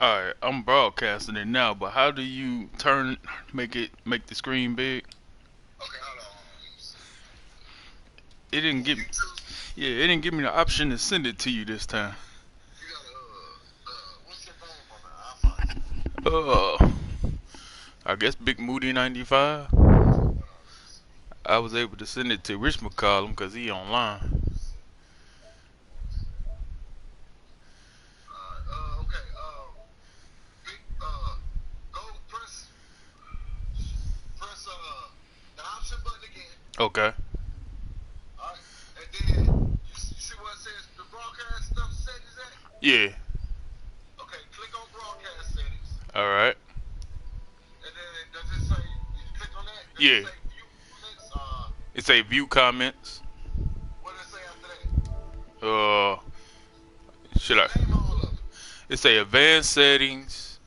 Alright, I'm broadcasting it now, but how do you make the screen big? Okay, hold on. It didn't On give YouTube, Yeah, it didn't give me the option to send it to you this time. you gotta what's your name on there? I'll find you. Uh, I guess BigMoody95. Hold on, let me see. I was able to send it to Rich McCollum because he online. Okay. Big, go press the option button again. Okay. All right, and then you see what it says the broadcast stuff settings at? Yeah. Okay, click on broadcast settings, Alright. and then does it say you click on that? Does it Yeah. say view comments? It say view comments. What does it say after that? Uh, should I? Name all of them. It say advanced settings,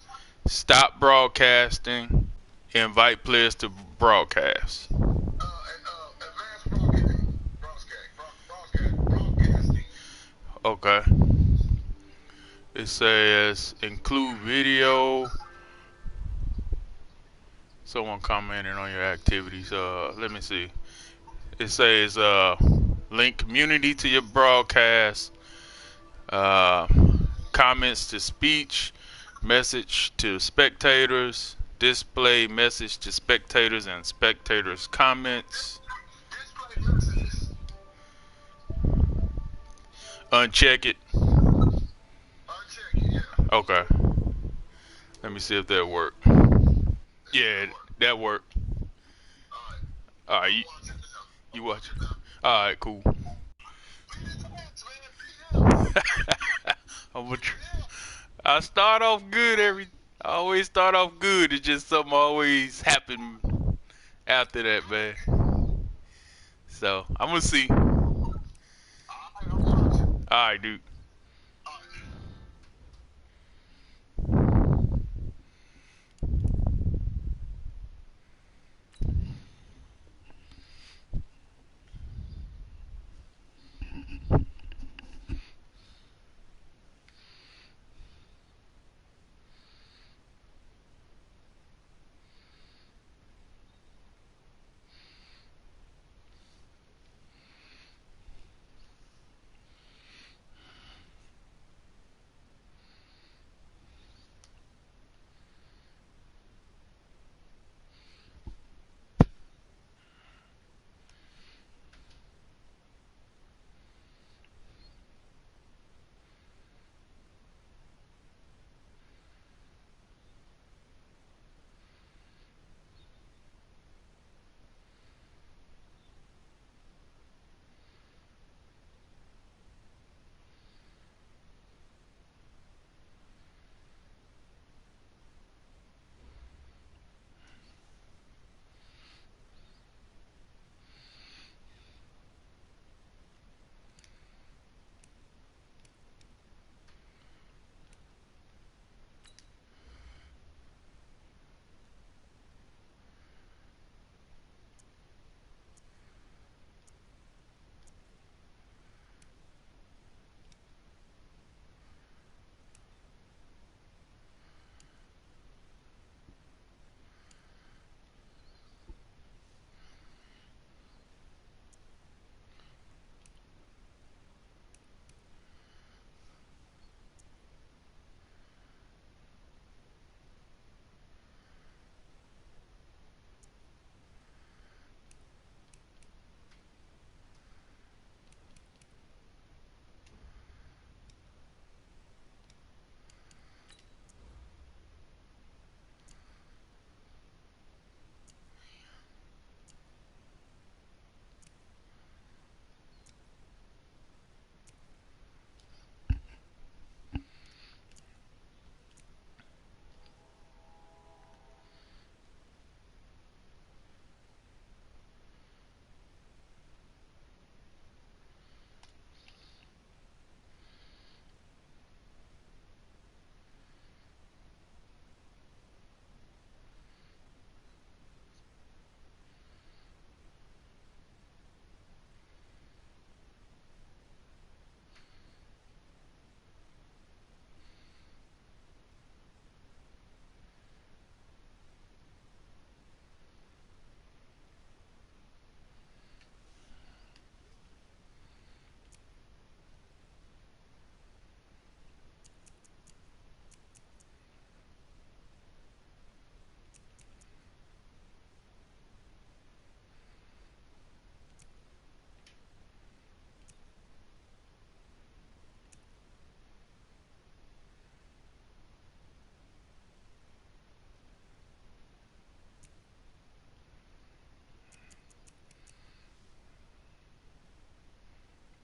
stop broadcasting, invite players to broadcast. Advanced broadcasting. Okay. It says include video. Someone commented on your activities. Let me see. It says link community to your broadcast. Uh, comments to speech, message to spectators, display message to spectators and spectators comments. Display messages. Uncheck it. Uncheck it, yeah. Okay. Let me see if that worked. It Yeah, should work. that worked. Alright. Alright, I'm watching it now. you I'm watch watching it. now. Alright, cool. Beat it to match, man. Beat him. I'm gonna Beat him. I start off good I always start off good. It's just something always happen after that, man. So I'm gonna see. Alright, I'm watching. Alright, dude. Alright.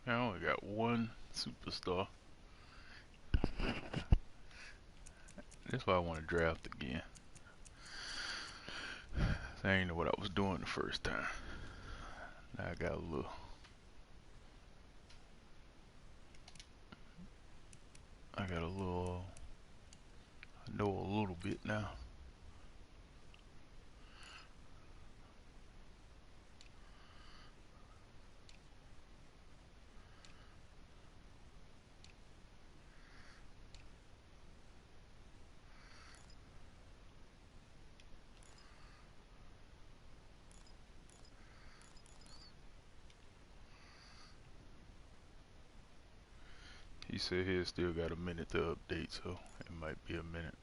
I only got one superstar. That's why I want to draft again. I ain't know what I was doing the first time. Now I got a little. I got a little. I know a little bit now. He said he still got a minute to update, so it might be a minute.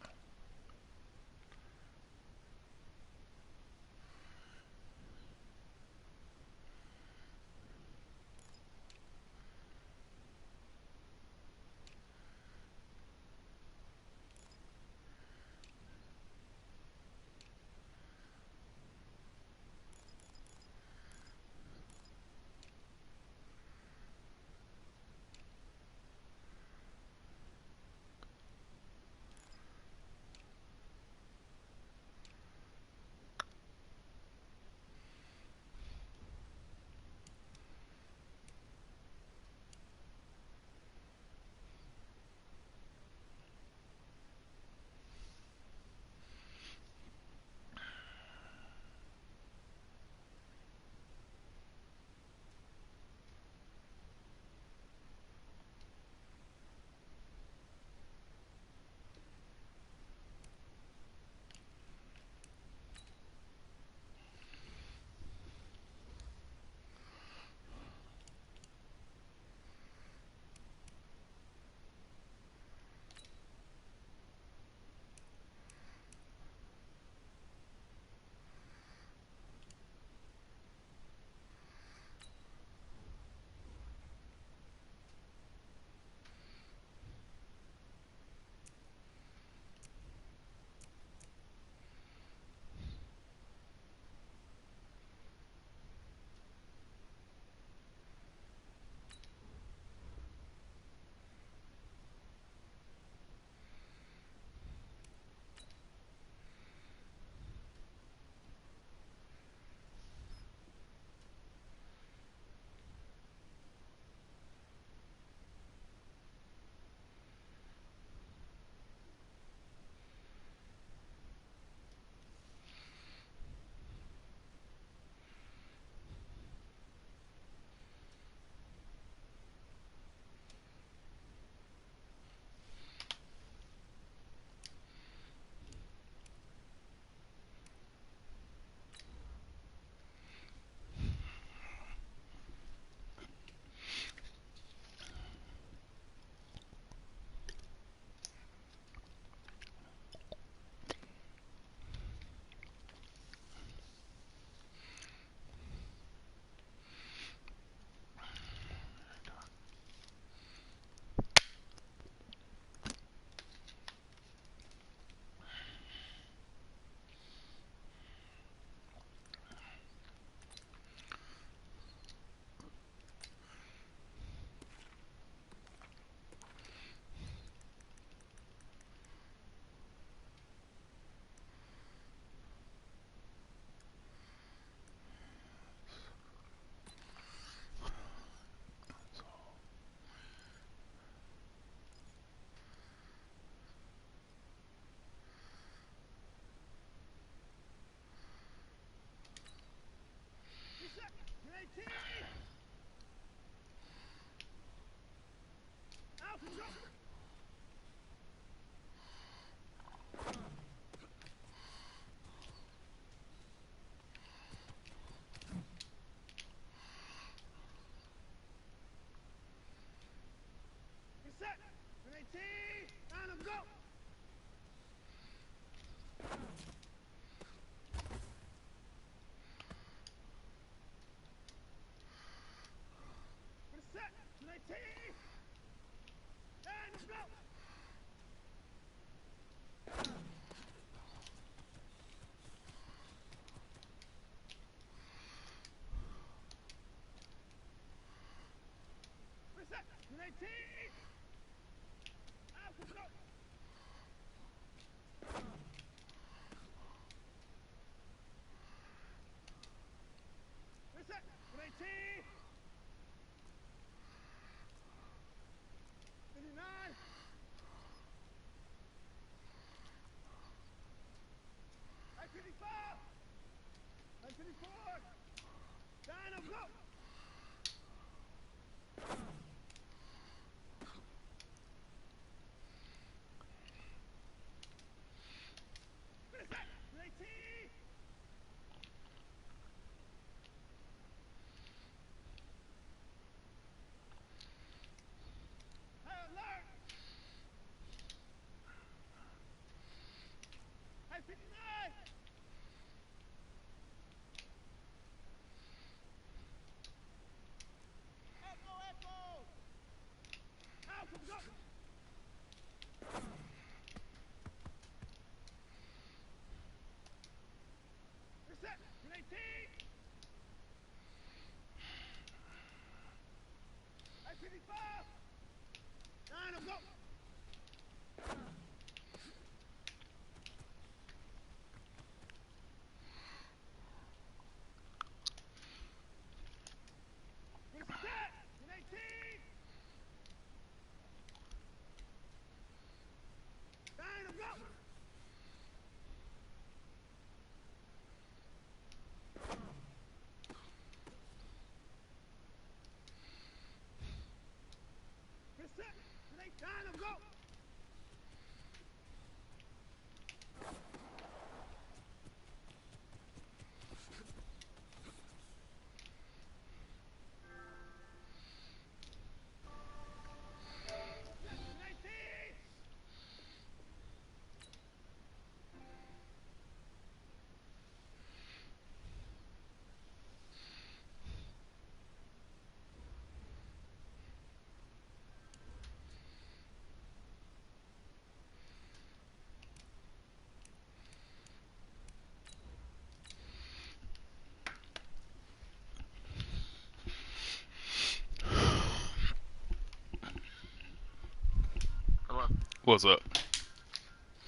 Hello. What's up?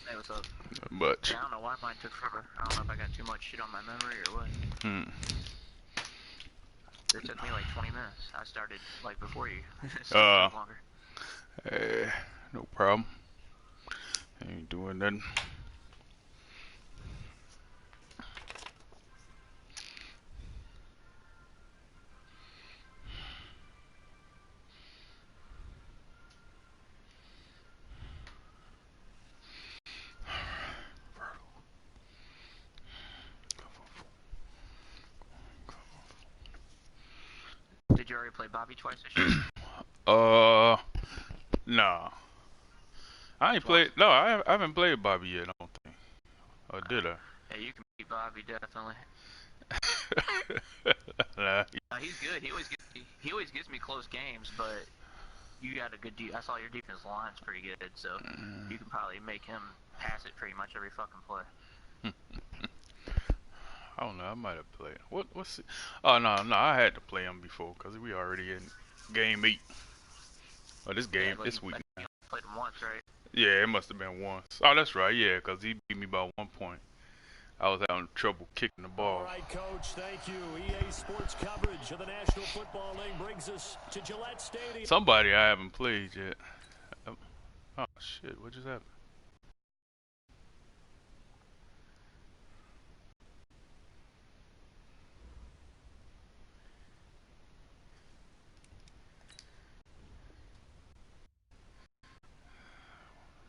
Hey, what's up? Not much. Yeah, I don't know why mine took forever. I don't know if I got too much shit on my memory or what. It took me like 20 minutes. I started like before you, so it took longer. No problem. Ain't doing nothing. Did you already play Bobby twice this year? Nah. I ain't played. No, I haven't played Bobby yet. I don't think. Or did I? Yeah, you can beat Bobby definitely. Nah. He's good. He always gives me close games, but you got a good I saw your defense line's pretty good, so you can probably make him pass it pretty much every fucking play. I don't know. I might have played. What's it? Oh no, I had to play him before because we already in game 8. Oh, this game, this week. You played him once, right? Yeah, it must have been once. Oh, that's right. Yeah, because he beat me by 1 point. I was having trouble kicking the ball. All right, Coach, thank you. EA Sports coverage of the National Football League brings us to Gillette Stadium. Somebody I haven't played yet. Oh, shit. What just happened?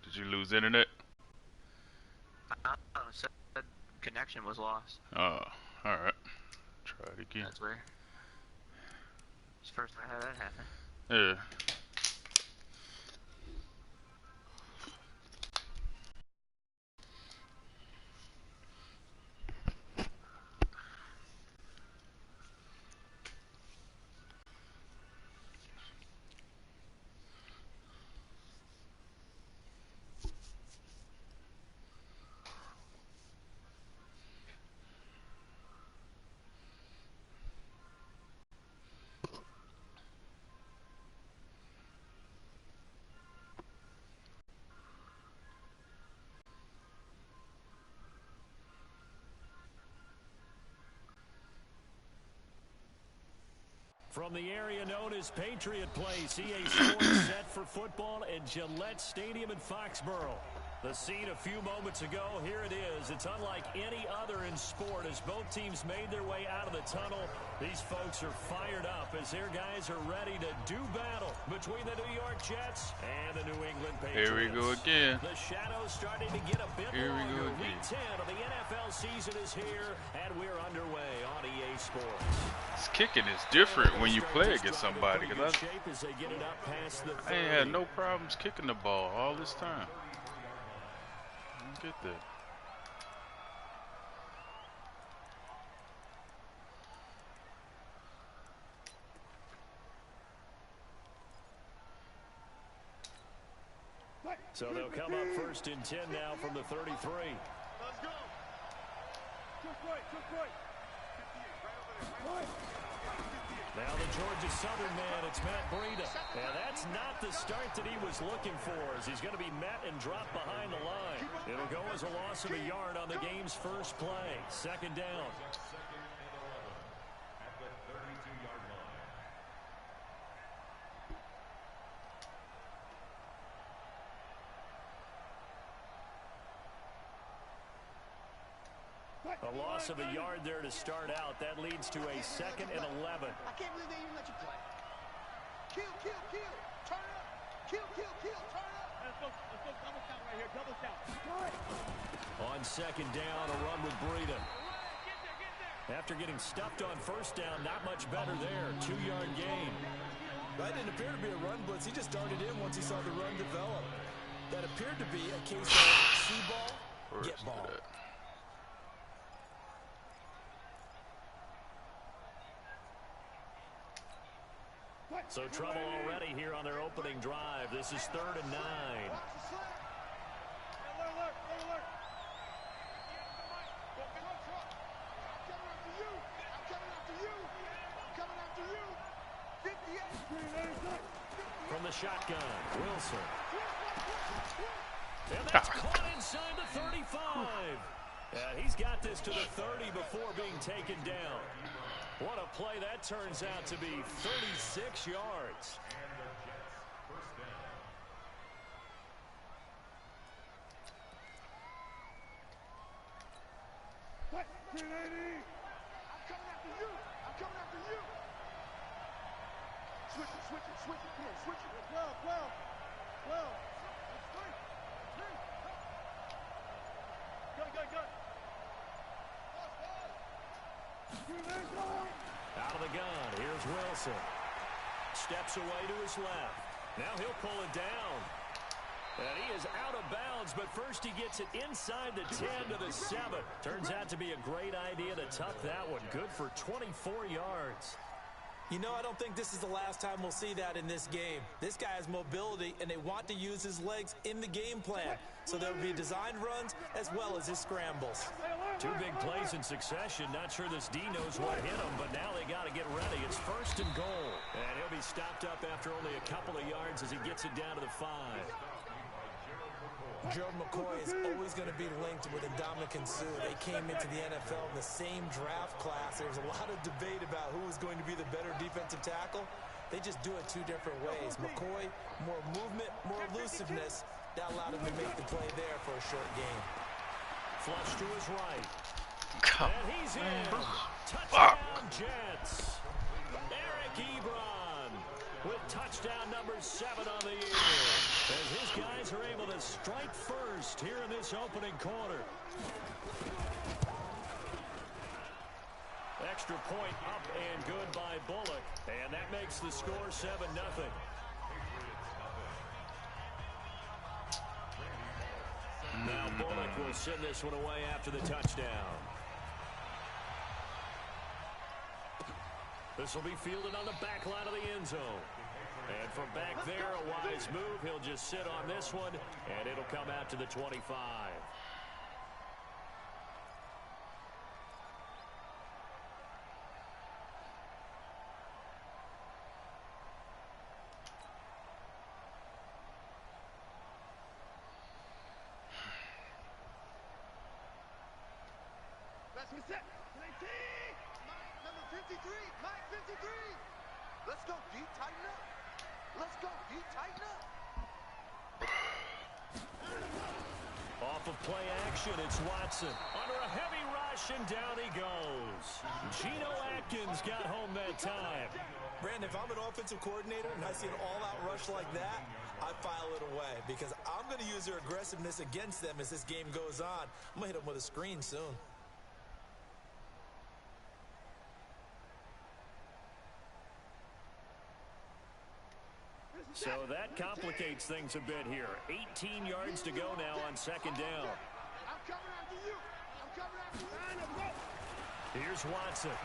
Did you lose internet? So the connection was lost. Oh, alright. Try it again. That's weird. It's the first time I had that happen. Yeah. From the area known as Patriot Place, EA Sports set for football at Gillette Stadium in Foxborough. The scene a few moments ago, here it is. It's unlike any other in sport as both teams made their way out of the tunnel. These folks are fired up as their guys are ready to do battle between the New York Jets and the New England Patriots. Here we go again. The shadows starting to get a bit longer. Week 10 of the NFL season is here, and we're underway on EA Sports. This kicking is different when you play against somebody, because I ain't had no problems kicking the ball all this time. Get that. So they'll come up first and 10 now from the 33. Let's go. Just right. Now the Georgia Southern man, it's Matt Breida. And that's not the start that he was looking for, as he's going to be met and dropped behind the line. It'll go as a loss of a yard on the game's first play. Second down. A loss of a yard there to start out. That leads to a 2nd and 11. I can't believe they even let you play. Kill. Turn up. Kill. Turn up. Let's go double count right here. Double count. On second down, a run with Breida. After getting stuffed on first down, not much better there. 2-yard gain. That didn't appear to be a run blitz. He just darted in once he saw the run develop. That appeared to be a case of see ball, get ball. So trouble already here on their opening drive. This is 3rd and 9. Alert. I'm coming after you. 58. From the shotgun, Wilson. And that's caught inside the 35. He's got this to the 30 before being taken down. What a play that turns out to be. 36 yards. I'm coming after you. Switch it. Come on, switch it. 12. Out of the gun, here's Wilson. Steps away to his left. Now he'll pull it down. And he is out of bounds, but first he gets it inside the 10 to the 7. Turns out to be a great idea to tuck that one. Good for 24 yards. You know, I don't think this is the last time we'll see that in this game. This guy has mobility, and they want to use his legs in the game plan. So there will be designed runs as well as his scrambles. 2 big plays in succession. Not sure this D knows what hit him, but now they got to get ready. It's 1st and goal. And he'll be stopped up after only a couple of yards as he gets it down to the 5. Joe McCoy is always going to be linked with Ndamukong Suh. They came into the NFL in the same draft class. There's a lot of debate about who is going to be the better defensive tackle. They just do it 2 different ways. McCoy, more movement, more elusiveness. That allowed him to make the play there for a short gain. Flush to his right. Come and he's in. Touchdown, Jets. Eric Ebron with touchdown number 7 on the year. As his guys are able to strike first here in this opening quarter. Extra point up and good by Bullock. And that makes the score 7-0. Now Bullock will send this one away after the touchdown. This will be fielded on the back line of the end zone. And from back there, a wise move. He'll just sit on this one, and it'll come out to the 25. Let's get set. 19. Number 53. Mike 53. Let's go, D. Tighten up. Let's go, D. Tighten up. Off of play action, it's Watson. Under a heavy rush, and down he goes. Geno Atkins got home that time. Brandon, if I'm an offensive coordinator and I see an all-out rush like that, I file it away because I'm going to use their aggressiveness against them as this game goes on. I'm going to hit them with a screen soon. So that complicates things a bit here. 18 yards to go now on second down. I'm coming after you. I'm coming after you. Here's Watson.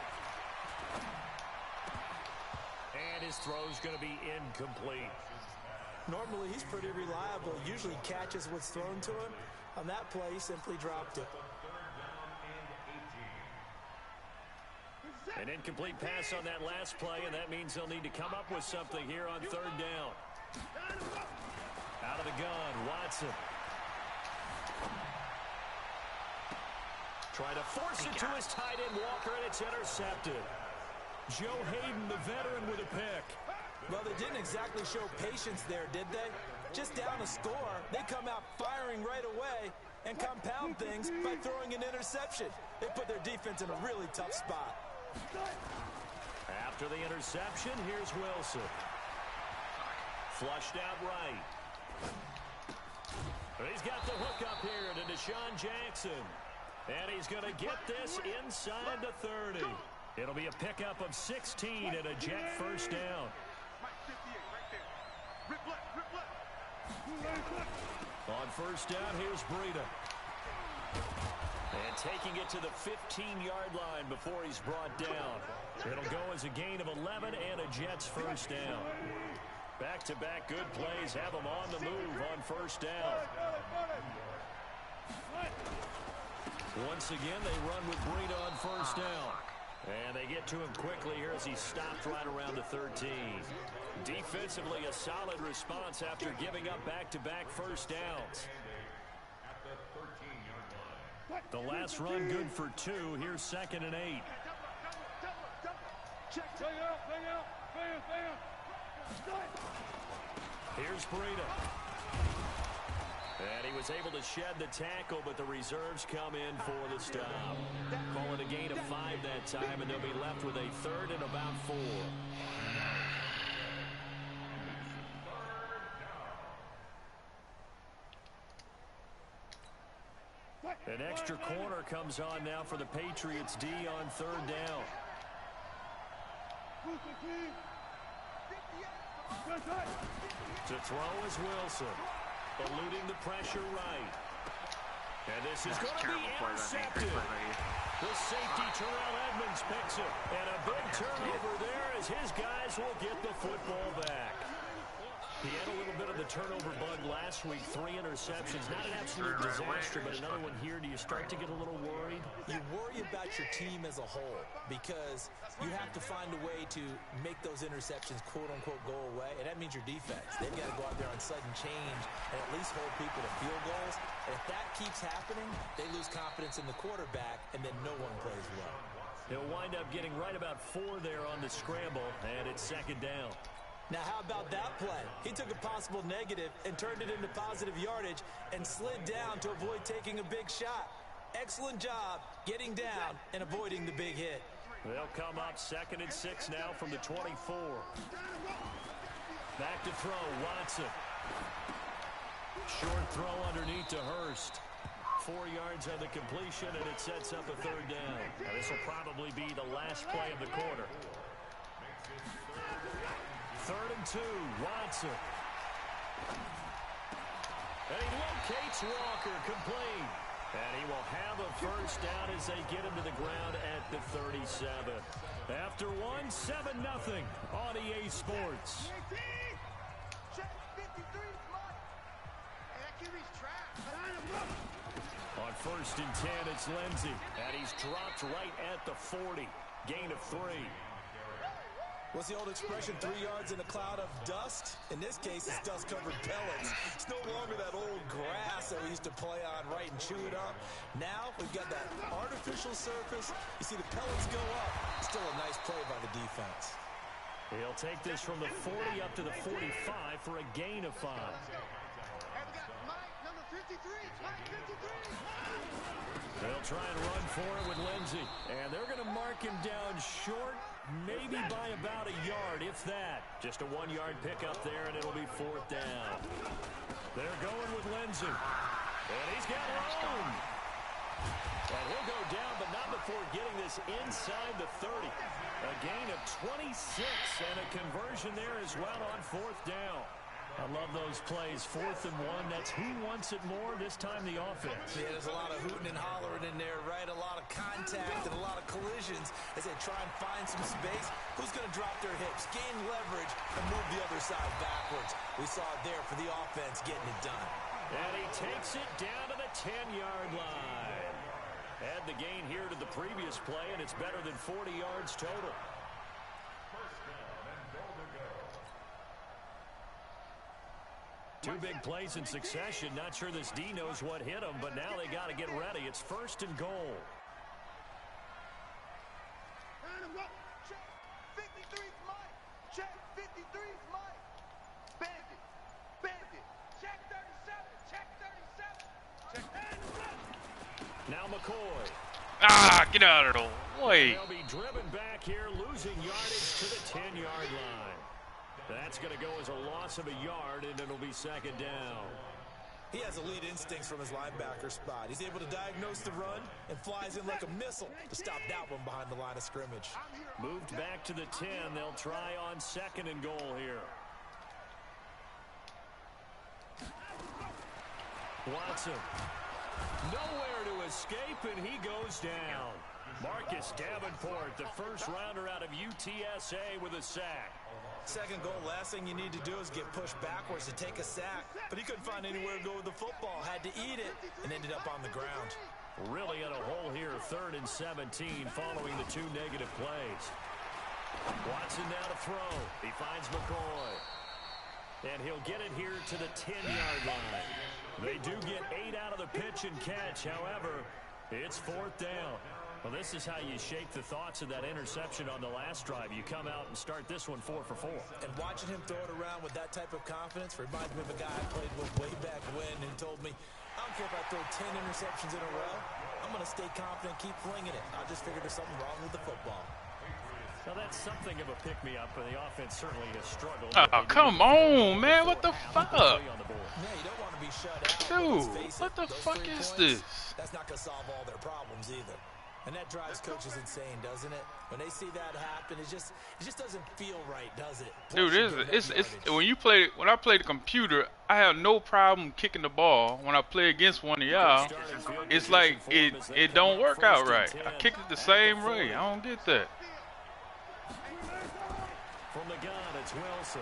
And his throw's going to be incomplete. Normally, he's pretty reliable. Usually catches what's thrown to him. On that play, he simply dropped it. An incomplete pass on that last play, and that means they'll need to come up with something here on third down. Out of the gun, Watson. Trying to force it to his tight end, Walker, and it's intercepted. Joe Hayden, the veteran, with a pick. Well, they didn't exactly show patience there, did they? Just down a score, they come out firing right away and compound things by throwing an interception. They put their defense in a really tough spot. After the interception, here's Wilson. Flushed out right. He's got the hook up here to Deshaun Jackson. And he's going to get this inside the 30. It'll be a pickup of 16 and a Jet first down. On first down, here's Breida. And taking it to the 15-yard line before he's brought down. It'll go as a gain of 11 and a Jets first down. Back-to-back good plays have them on the move on first down. Once again, they run with Breida on first down. And they get to him quickly here as he stopped right around the 13. Defensively, a solid response after giving up back-to-back first downs. The last run good for 2. Here's 2nd and 8. Here's Breida. And he was able to shed the tackle, but the reserves come in for the stop. Call it a gain of 5 that time, and they'll be left with a 3rd and about 4. An extra corner comes on now for the Patriots D on 3rd down. To throw is Wilson. Eluding the pressure right. And this is going to be intercepted. The safety, Terrell Edmonds, picks it. And a big turnover there as his guys will get the football back. He had a little bit of the turnover bug last week. 3 interceptions. Not an absolute disaster, but another one here. Do you start to get a little worried? You worry about your team as a whole because you have to find a way to make those interceptions, quote-unquote, go away, and that means your defense. They've got to go out there on sudden change and at least hold people to field goals. And if that keeps happening, they lose confidence in the quarterback, and then no one plays well. He'll wind up getting right about 4 there on the scramble, and it's 2nd down. Now, how about that play? He took a possible negative and turned it into positive yardage and slid down to avoid taking a big shot. Excellent job getting down and avoiding the big hit. They'll come up 2nd and 6 now from the 24. Back to throw, Watson. Short throw underneath to Hurst. 4 yards on the completion, and it sets up a 3rd down. Now, this will probably be the last play of the quarter. 3rd and 2, Watson. And he locates Walker, complete. And he will have a first down as they get him to the ground at the 37. After 1, 7-0 on EA Sports. On 1st and 10, it's Lindsey. And he's dropped right at the 40. Gain of 3. What's the old expression, 3 yards in a cloud of dust? In this case, it's dust-covered pellets. It's no longer that old grass that we used to play on, right, and chew it up. Now, we've got that artificial surface. You see the pellets go up. Still a nice play by the defense. He'll take this from the 40 up to the 45 for a gain of 5. They'll try and run for it with Lindsey. And they're going to mark him down short, maybe by about a yard, if that. Just a 1-yard pickup there, and it'll be 4th down. They're going with Lindsey. And he's got room. And he'll go down, but not before getting this inside the 30. A gain of 26 and a conversion there as well on 4th down. I love those plays. 4th and 1. That's who wants it more, this time the offense. Yeah, there's a lot of hooting and hollering in there, right? A lot of contact and a lot of collisions as they try and find some space. Who's going to drop their hips, gain leverage, and move the other side backwards? We saw it there for the offense getting it done. And he takes it down to the 10-yard line. Add the gain here to the previous play, and it's better than 40 yards total. Two big plays in succession. Not sure this D knows what hit him, but now they got to get ready. It's 1st and goal. Check 53's Mike. Check 53's Mike. Bandit. Bandit. Check 37. Check 37. Check. Now McCoy. Ah, get out of the way. They'll be driven back here, losing yardage to the 10-yard line. That's going to go as a loss of a yard, and it'll be 2nd down. He has elite instincts from his linebacker spot. He's able to diagnose the run and flies in like a missile to stop that one behind the line of scrimmage. Moved back to the 10. They'll try on 2nd and goal here. Watson. Nowhere to escape, and he goes down. Marcus Davenport, the first rounder out of UTSA with a sack. 2nd goal, last thing you need to do is get pushed backwards to take a sack. But he couldn't find anywhere to go with the football, had to eat it, and ended up on the ground. Really in a hole here, 3rd and 17 following the 2 negative plays. Watson now to throw. He finds McCoy. And he'll get it here to the 10-yard line. They do get 8 out of the pitch and catch. However, it's 4th down. Well, this is how you shake the thoughts of that interception on the last drive. You come out and start this one 4 for 4. And watching him throw it around with that type of confidence reminds me of a guy I played with way back when and told me, I don't care if I throw 10 interceptions in a row. I'm going to stay confident, keep flinging it. I just figured there's something wrong with the football. Now, that's something of a pick-me-up, and the offense certainly has struggled. Oh, come on, man. What the fuck? Yeah, you don't want to be shut out. Dude, what the fuck is this? That's not going to solve all their problems either. And that drives coaches insane, doesn't it? When they see that happen, it just doesn't feel right, does it? Dude, it's when I play the computer, I have no problem kicking the ball. When I play against one of y'all, it's like it don't work out right. I kicked it the same way. I don't get that. From the gun, it's Wilson.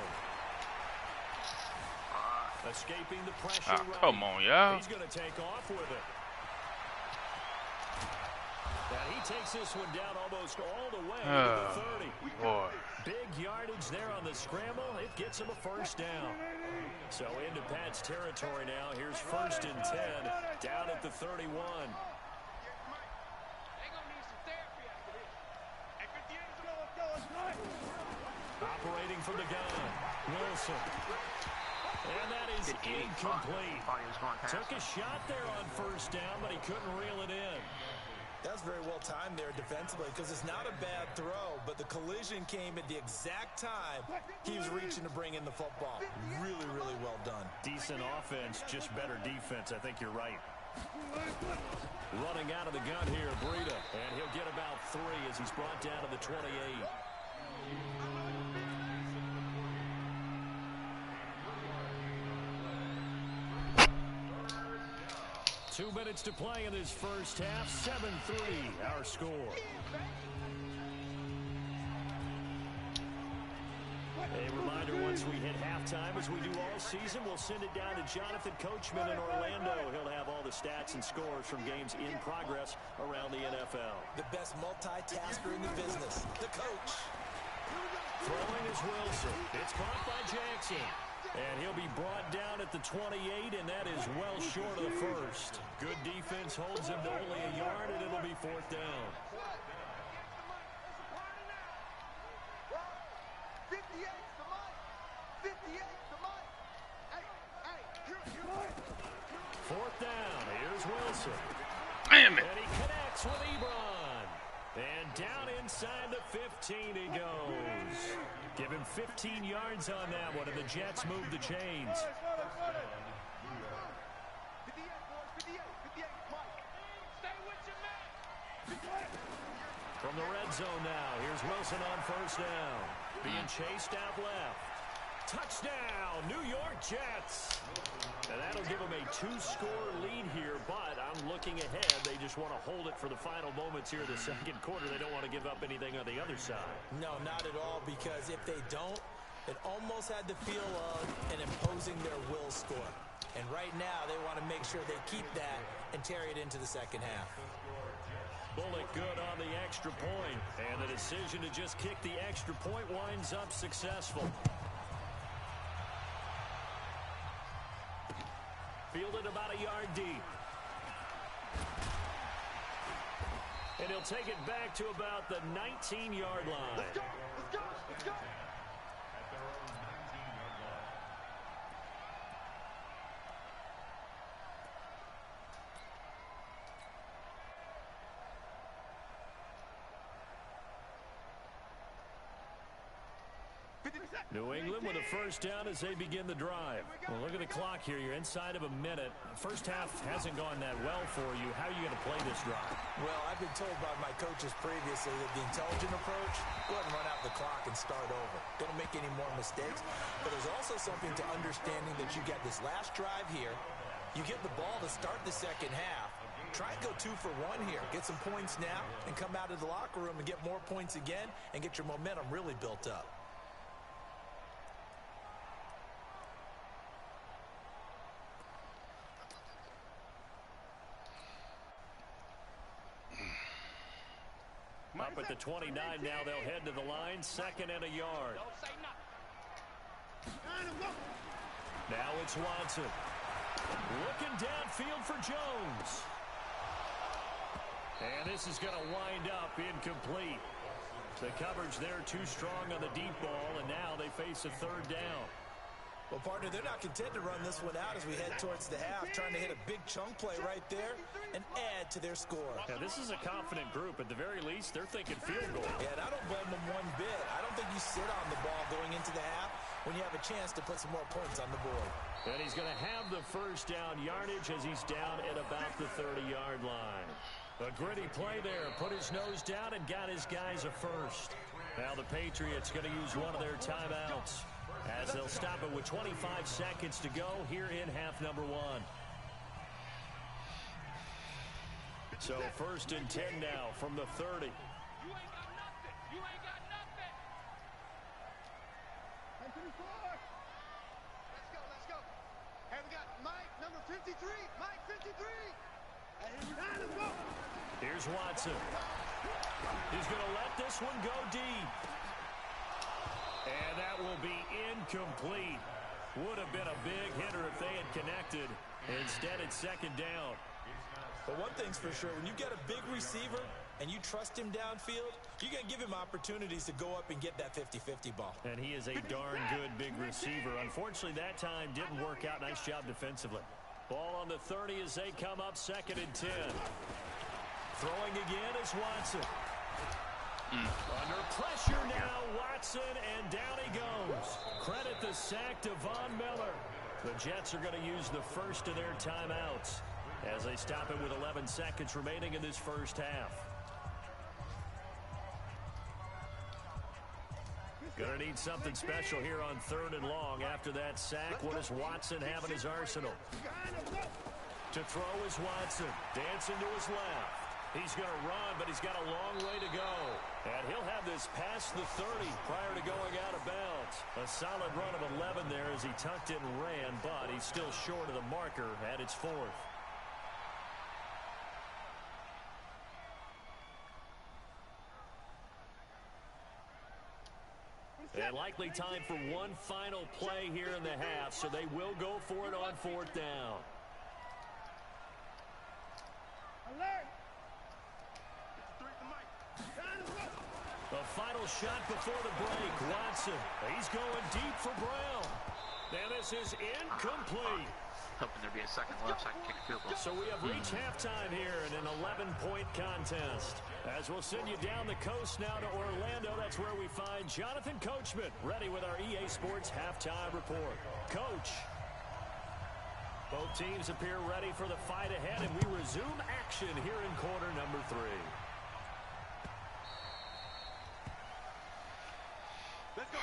Escaping the pressure. Come on, y'all. He's going to take off with it. And he takes this one down almost all the way to the 30. Boy. Big yardage there on the scramble. It gets him a 1st down. So into Pat's territory now. Here's 1st and 10 down at the 31. Operating from the gun, Wilson. And that is incomplete. Took a shot there on 1st down, but he couldn't reel it in. That was very well timed there defensively because it's not a bad throw, but the collision came at the exact time he was reaching to bring in the football. Really, really well done. Decent offense, just better defense. I think you're right. Running out of the gun here, Breida. And he'll get about 3 as he's brought down to the 28. 2 minutes to play in this first half. 7-3, our score. A reminder, once we hit halftime, as we do all season, we'll send it down to Jonathan Coachman in Orlando. He'll have all the stats and scores from games in progress around the NFL. The best multitasker in the business, the coach. Throwing is Wilson. It's caught by Jackson. And he'll be brought down at the 28, and that is well short of the 1st. Good defense holds him to only a yard, and it'll be 4th down. 58's the mic. 58's the mic. Hey, Fourth down. Here's Wilson. Damn it. And he connects with Ebron. And down inside the 15 he goes. Give him 15 yards on that one, and the Jets move the chains. 58, boys, 58, 58, Mike. Stay with your man. From the red zone now, here's Wilson on first down. Being chased out left. Touchdown, New York Jets. And that'll give them a 2-score lead here, but I'm looking ahead. They just want to hold it for the final moments here of the second quarter. They don't want to give up anything on the other side. No, not at all, because if they don't, it almost had the feel of an imposing their will score. And right now, they want to make sure they keep that and carry it into the second half. Bullock good on the extra point, and the decision to just kick the extra point winds up successful. Fielded about a yard deep. And he'll take it back to about the 19-yard line. Let's go, let's go, let's go. New England with a first down as they begin the drive. Well, look at the clock here. You're inside of a minute. First half hasn't gone that well for you. How are you going to play this drive? Well, I've been told by my coaches previously that the intelligent approach, go ahead and run out the clock and start over. Don't make any more mistakes. But there's also something to understanding that you get this last drive here. You get the ball to start the second half. Try and go 2 for 1 here. Get some points now and come out of the locker room and get more points again and get your momentum really built up. Up at the 29 now, they'll head to the line, 2nd and a yard. Don't say nothing. Now it's Watson. Looking downfield for Jones. And this is going to wind up incomplete. The coverage there too strong on the deep ball, and now they face a 3rd down. Well, partner, they're not content to run this one out as we head towards the half, trying to hit a big chunk play right there and add to their score. Now, this is a confident group. At the very least, they're thinking field goal. Yeah, and I don't blame them one bit. I don't think you sit on the ball going into the half when you have a chance to put some more points on the board. And he's going to have the first down yardage as he's down at about the 30-yard line. A gritty play there. Put his nose down and got his guys a first. Now the Patriots going to use one of their timeouts as they'll stop it with 25 seconds to go here in half number 1. So 1st and 10 now from the 30. You ain't got nothing. You ain't got nothing. Let's go. Hey, we got Mike, number 53. Mike, 53. Hey, let's go. Here's Watson. He's going to let this one go deep. And that will be incomplete. Would have been a big hitter if they had connected. Instead, it's 2nd down. But one thing's for sure, when you get a big receiver and you trust him downfield, you're going to give him opportunities to go up and get that 50-50 ball. And he is a darn good big receiver. Unfortunately, that time didn't work out. Nice job defensively. Ball on the 30 as they come up 2nd and 10. Throwing again is Watson. Under pressure now, Watson, and down he goes. Credit the sack to Von Miller. The Jets are going to use the first of their timeouts as they stop it with 11 seconds remaining in this first half. Going to need something special here on 3rd and long. After that sack, what does Watson have in his arsenal? To throw is Watson. Dancing to his left. He's going to run, but he's got a long way to go. And he'll have this past the 30 prior to going out of bounds. A solid run of 11 there as he tucked it and ran, but he's still short of the marker at its 4th. And likely time for one final play here in the half, so they will go for it on 4th down. Alert! The final shot before the break. Watson, he's going deep for Brown. And this is incomplete. Hoping there'd be a second left so I can kick a field goal. So we have reached halftime here in an 11-point contest. As we'll send you down the coast now to Orlando, that's where we find Jonathan Coachman, ready with our EA Sports halftime report. Coach. Both teams appear ready for the fight ahead, and we resume action here in quarter number 3. Let's go.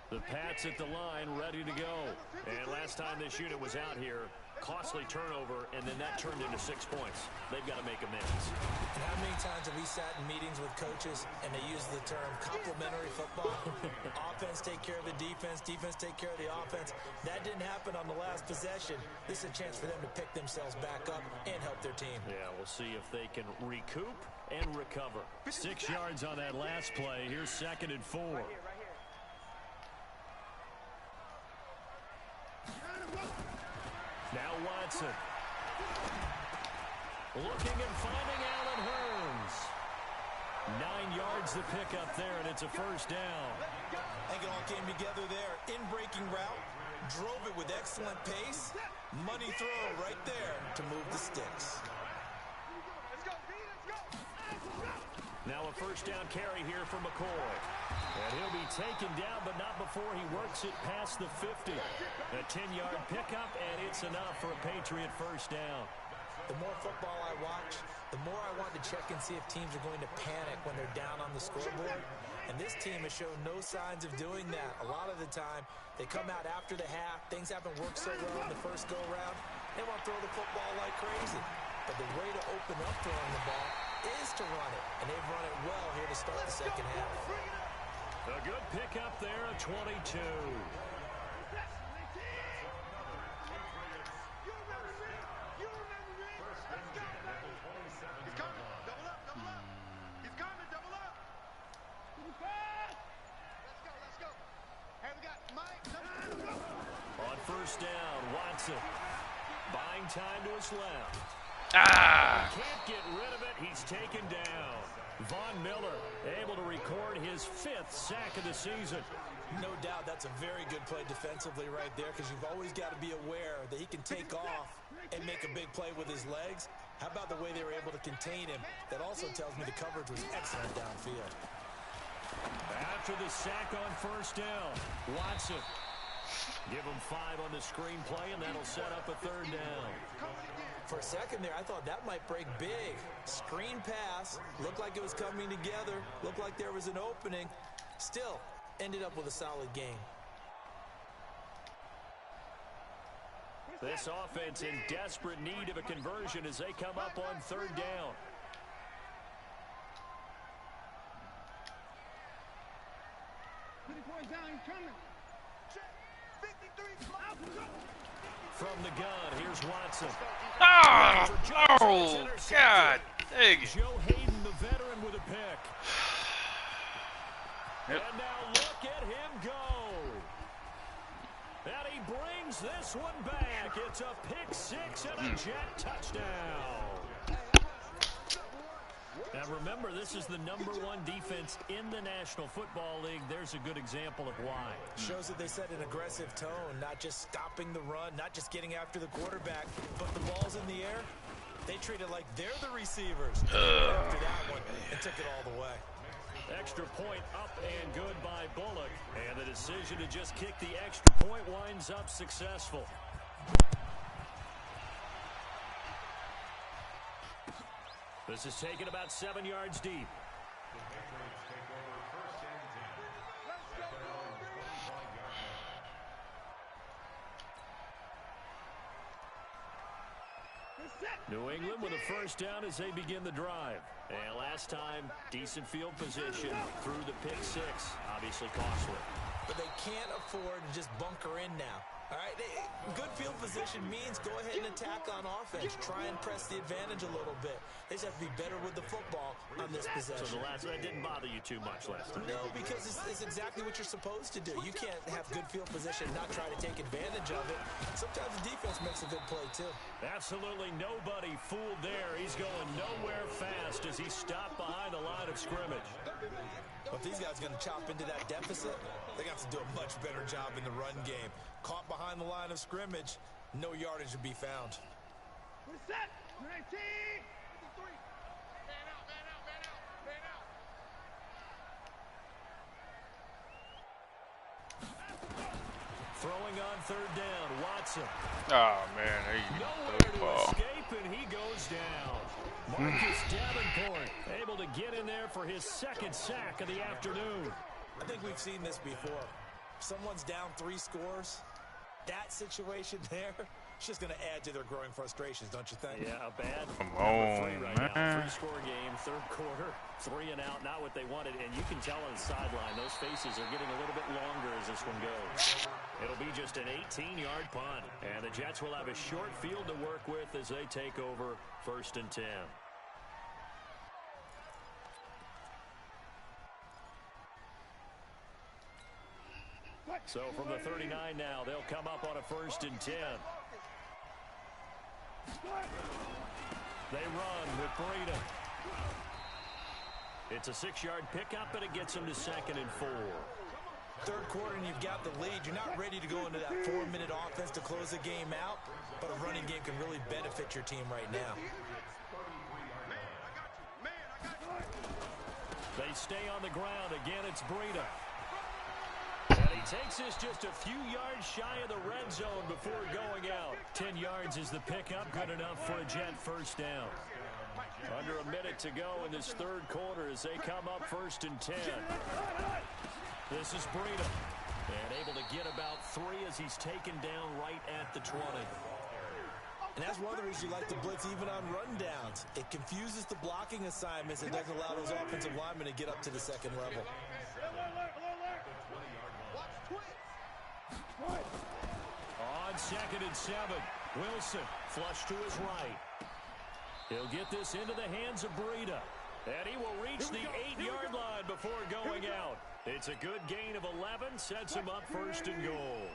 The Pats at the line, ready to go. And last time this unit was out here, costly turnover, and then that turned into 6 points. They've got to make amends. And how many times have we sat in meetings with coaches and they use the term complementary football? Offense take care of the defense, defense take care of the offense. That didn't happen on the last possession. This is a chance for them to pick themselves back up and help their team. Yeah, we'll see if they can recoup and recover. 6 yards on that last play. Here's 2nd and 4. Now Watson. Looking and finding Allen Hurns. 9 yards to pick up there, and it's a first down. I think it all came together there. In-breaking route, drove it with excellent pace. Money throw right there to move the sticks. Now a first down carry here for McCoy. And he'll be taken down, but not before he works it past the 50. A 10-yard pickup, and it's enough for a Patriot first down. The more football I watch, the more I want to check and see if teams are going to panic when they're down on the scoreboard. And this team has shown no signs of doing that. A lot of the time, they come out after the half. Things haven't worked so well in the first go-round. They want to throw the football like crazy. But the way to open up throwing the ball is to run it. And they've run it well here to start the second half. A good pickup there, a 22. On first down, Watson. Buying time to his left. Can't get rid of it. He's taken down. Von Miller able to record his 5th sack of the season. No doubt that's a very good play defensively right there, because you've always got to be aware that he can take off and make a big play with his legs. How about the way they were able to contain him? That also tells me the coverage was excellent downfield. After the sack on first down, Watson. Give him 5 on the screenplay, and that'll set up a 3rd down. For a second there, I thought that might break big. Screen pass, looked like it was coming together, looked like there was an opening. Still, ended up with a solid game. This offense in desperate need of a conversion as they come up on 3rd down. From the gun, here's Watson. Oh, God. Dang it. Joe Hayden, the veteran, with a pick. Yep. And now look at him go. And he brings this one back. It's a pick 6 and a jet touchdown. Now remember, this is the #1 defense in the National Football League. There's a good example of why. Shows that they set an aggressive tone, not just stopping the run, not just getting after the quarterback, but the ball's in the air. They treat it like they're the receivers. After that one, and took it all the way. Extra point up and good by Bullock. And the decision to just kick the extra point winds up successful. This is taken about 7 yards deep. New England with a first down as they begin the drive. And last time, decent field position through the pick 6. Obviously costly. But they can't afford to just bunker in now. All right, good field position means go ahead and attack on offense. Try and press the advantage a little bit. They just have to be better with the football on this possession. So that didn't bother you too much last time? No, because it's exactly what you're supposed to do. You can't have good field position and not try to take advantage of it. Sometimes the defense makes a good play, too. Absolutely nobody fooled there. He's going nowhere fast as he stopped behind the line of scrimmage. But if these guys are going to chop into that deficit, they got to do a much better job in the run game. Caught behind the line of scrimmage, no yardage to be found. We're set. 19. 53. Man out, man out, man out, man out. Throwing on third down, Watson. Oh, man. There you Nowhere go. to escape, and he goes down. Marcus Davenport able to get in there for his second sack of the afternoon. I think we've seen this before. Someone's down 3 scores. That situation there, it's just going to add to their growing frustrations, don't you think? Yeah, a bad Come number 3 on, right now. man. 3-score game, third quarter, 3 and out, not what they wanted. And you can tell on the sideline, those faces are getting a little bit longer as this one goes. It'll be just an 18-yard punt. And the Jets will have a short field to work with as they take over 1st and 10. So from the 39 now, they'll come up on a 1st and 10. They run with Breida. It's a 6-yard pickup, and it gets them to 2nd and 4. Third quarter and you've got the lead. You're not ready to go into that 4-minute offense to close the game out, but a running game can really benefit your team right now. They stay on the ground. Again, it's Breida. And he takes this just a few yards shy of the red zone before going out. 10 yards is the pickup, good enough for a Jet first down. Under a minute to go in this third quarter as they come up 1st and 10. This is Breida. And able to get about 3 as he's taken down right at the 20. And that's one of the reasons you like to blitz even on rundowns. It confuses the blocking assignments and doesn't allow those offensive linemen to get up to the second level. On 2nd and 7, Wilson flush to his right. He'll get this into the hands of Breida. And he will reach the 8-yard line before going out. It's a good gain of 11, sets him up 1st and goal.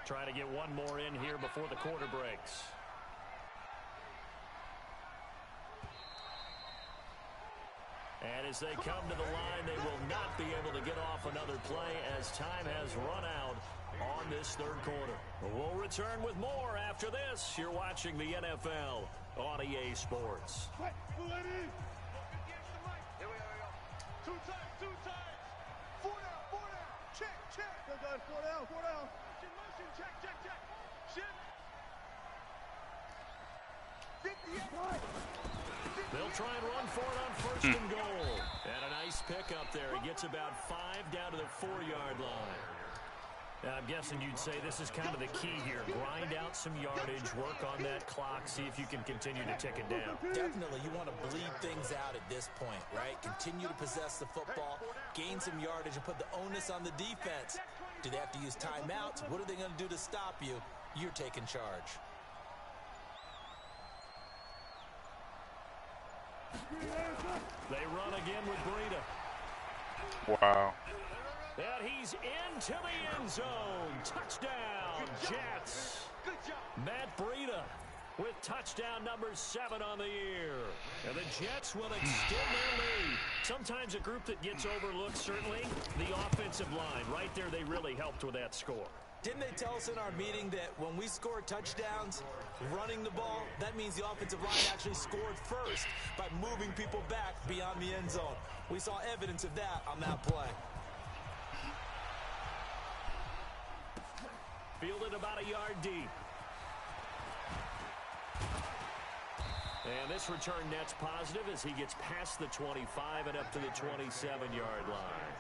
Trying to get one more in here before the quarter breaks. And as they come to the line, they will not be able to get off another play as time has run out on this third quarter. We'll return with more after this. You're watching the NFL on EA Sports. Here we go. Two times. 4 down. Check. Go, guys. 4 down. Motion. Check. Shift. 58. They'll try and run for it on 1st and goal. And a nice pickup there. He gets about 5 down to the 4-yard line. Now, I'm guessing you'd say this is kind of the key here. Grind out some yardage, work on that clock, see if you can continue to tick it down. Definitely, you want to bleed things out at this point, right? Continue to possess the football, gain some yardage, and put the onus on the defense. Do they have to use timeouts? What are they going to do to stop you? You're taking charge. They run again with Breida. Wow. And he's into the end zone. Touchdown, Jets. Matt Breida with touchdown number 7 on the year. And the Jets will extend their lead. Sometimes a group that gets overlooked, certainly, the offensive line. Right there, they really helped with that score. Didn't they tell us in our meeting that when we score touchdowns, running the ball, that means the offensive line actually scored first by moving people back beyond the end zone? We saw evidence of that on that play. Fielded about a yard deep. And this return net's positive as he gets past the 25 and up to the 27-yard line.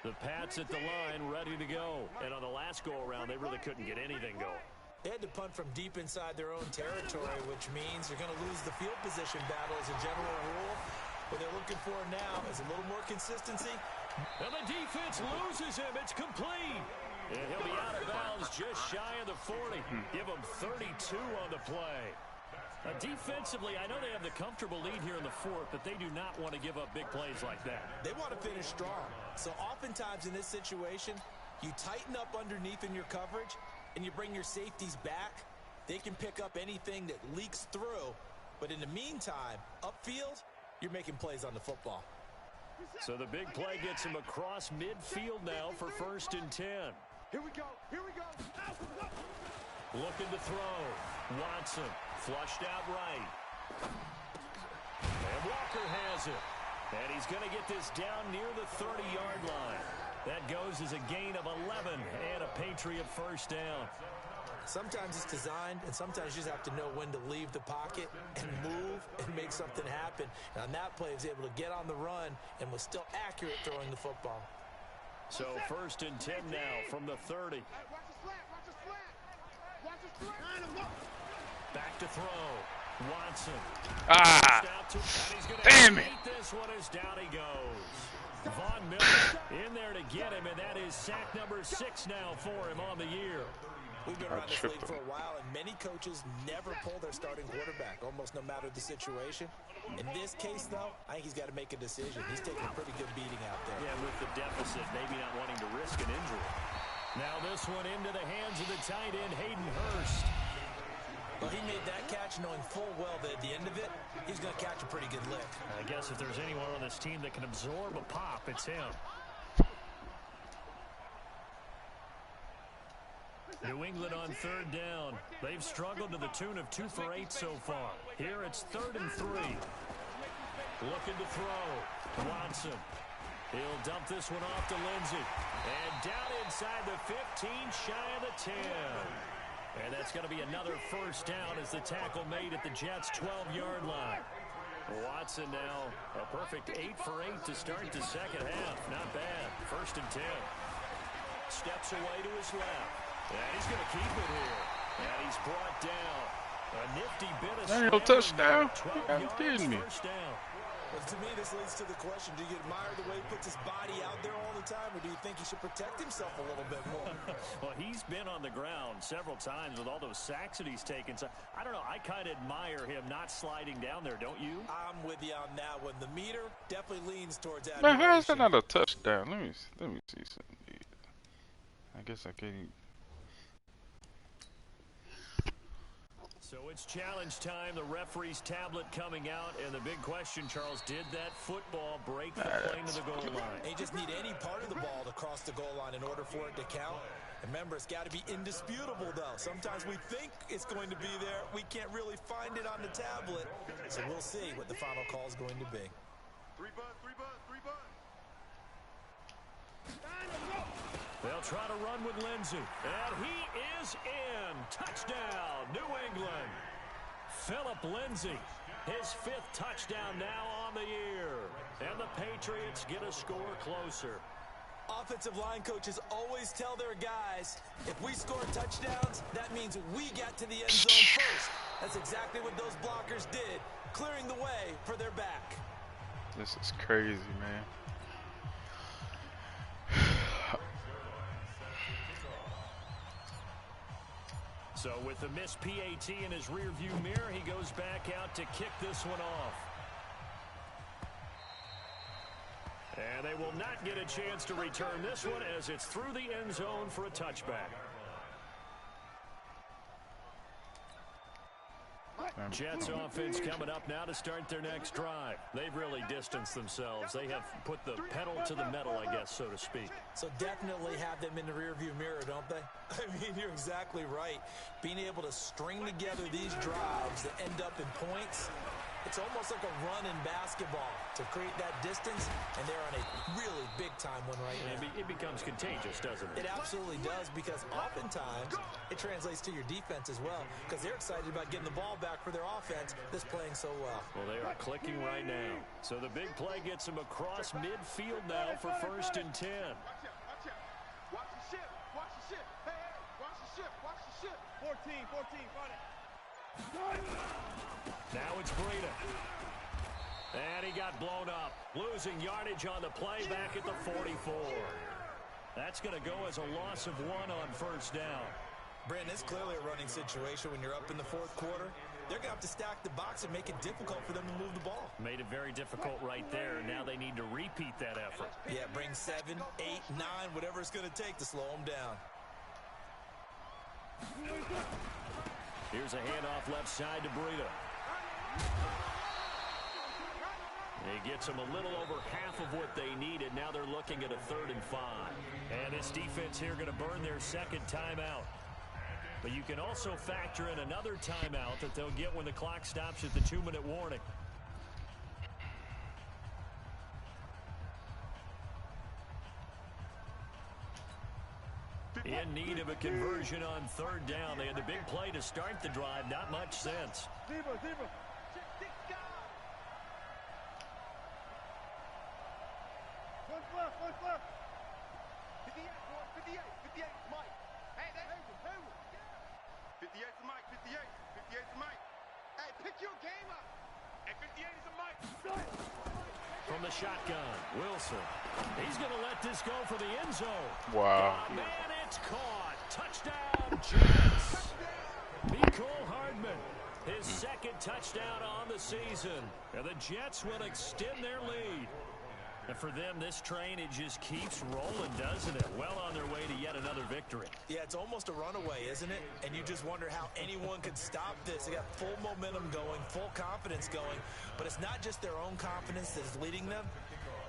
The Pats at the line, ready to go. And on the last go-around, they really couldn't get anything going. They had to punt from deep inside their own territory, which means you're going to lose the field position battle as a general rule. What they're looking for now is a little more consistency. And the defense loses him. It's complete. And he'll be out of bounds just shy of the 40. Give him 32 on the play. Defensively, I know they have the comfortable lead here in the fourth, but they do not want to give up big plays like that. They want to finish strong. So oftentimes in this situation, you tighten up underneath in your coverage, and you bring your safeties back. They can pick up anything that leaks through. But in the meantime, upfield, you're making plays on the football. So the big play gets him across midfield now for 1st and 10. Here we go. Here we go. Looking to throw. Watson flushed out right. And Walker has it. And he's going to get this down near the 30-yard line. That goes as a gain of 11 and a Patriot first down. Sometimes it's designed, and sometimes you just have to know when to leave the pocket and move and make something happen. And on that play, he was able to get on the run and was still accurate throwing the football. So 1st and 10 now from the 30. Back to throw. Watson. Damn it. This one is down he goes. Von Miller in there to get him, and that is sack number 6 now for him on the year. We've been around this league for a while, and many coaches never pull their starting quarterback, almost no matter the situation. In this case, though, I think he's got to make a decision. He's taking a pretty good beating out there. Yeah, with the deficit, maybe not wanting to risk an injury. Now this one into the hands of the tight end, Hayden Hurst. Well, he made that catch knowing full well that at the end of it, he's going to catch a pretty good lick. I guess if there's anyone on this team that can absorb a pop, it's him. New England on 3rd down. They've struggled to the tune of 2 for 8 so far. Here it's 3rd and 3. Looking to throw. Watson. He'll dump this one off to Lindsey. And down inside the 15, shy of the 10. And that's going to be another first down as the tackle made at the Jets' 12-yard line. Watson now a perfect 8 for 8 to start the second half. Not bad. 1st and 10. Steps away to his left. And he's going to keep it here. And he's brought down. A nifty bit of Ain't no touchdown. You kidding me? Well, to me, this leads to the question, do you admire the way he puts his body out there all the time, or do you think he should protect himself a little bit more? Well, he's been on the ground several times with all those sacks that he's taken. So, I don't know. I kind of admire him not sliding down there, don't you? I'm with you on that one. The meter definitely leans towards Man, admiration. how is that not a touchdown? Let me see something. I guess I can't. So it's challenge time. The referee's tablet coming out, and the big question, Charles, did that football break the plane to the goal line? They just need any part of the ball to cross the goal line in order for it to count. And remember, it's got to be indisputable, though. Sometimes we think it's going to be there. We can't really find it on the tablet. So we'll see what the final call is going to be. 3 butt, 3 butt, 3 butt. They'll try to run with Lindsey. And he is in. Touchdown, New England. Philip Lindsey, his 5th touchdown now on the year. And the Patriots get a score closer. Offensive line coaches always tell their guys, if we score touchdowns, that means we got to the end zone first. That's exactly what those blockers did, clearing the way for their back. This is crazy, man. So with the missed PAT in his rearview mirror, he goes back out to kick this one off. And they will not get a chance to return this one as it's through the end zone for a touchback. Jets offense coming up now to start their next drive. They've really distanced themselves. They have put the pedal to the metal, I guess, so to speak. So definitely have them in the rearview mirror, don't they? I mean, you're exactly right. Being able to string together these drives that end up in points, it's almost like a run in basketball to create that distance, and they're on a really big-time one right now. It becomes contagious, doesn't it? It absolutely does, because oftentimes it translates to your defense as well, because they're excited about getting the ball back for their offense that's playing so well. Well, they are clicking right now. So the big play gets them across midfield now for 1st and 10. Watch out, watch out. Watch the ship, watch the ship. Hey, hey, watch the Watch the shift. 14, got it. Now it's Breida. And he got blown up. Losing yardage on the play back at the 44. That's going to go as a loss of 1 on first down. Brandon, it's clearly a running situation when you're up in the fourth quarter. They're going to have to stack the box and make it difficult for them to move the ball. Made it very difficult right there. Now they need to repeat that effort. Yeah, bring 7, 8, 9, whatever it's going to take to slow them down. Here's a handoff left side to Breida. He gets them a little over half of what they needed. Now they're looking at a 3rd and 5. And this defense here going to burn their second timeout. But you can also factor in another timeout that they'll get when the clock stops at the 2-minute warning. In need of a conversion on 3rd down. They had the big play to start the drive. Not much sense. Zebra. One flip. 58, 58, Mike. Hey, Hayward. 58 to Mike, 58 to Mike. Hey, pick your game up. Hey, 58 is a Mike. From the shotgun, Wilson. He's going to let this go for the end zone. Wow. Oh, man, it's caught. Touchdown, Jets. Mecole Hardman, his second touchdown on the season. And the Jets will extend their lead. And for them, this train, it just keeps rolling, doesn't it? Well on their way to yet another victory. Yeah, it's almost a runaway, isn't it? And you just wonder how anyone could stop this. They got full momentum going, full confidence going. But it's not just their own confidence that's leading them.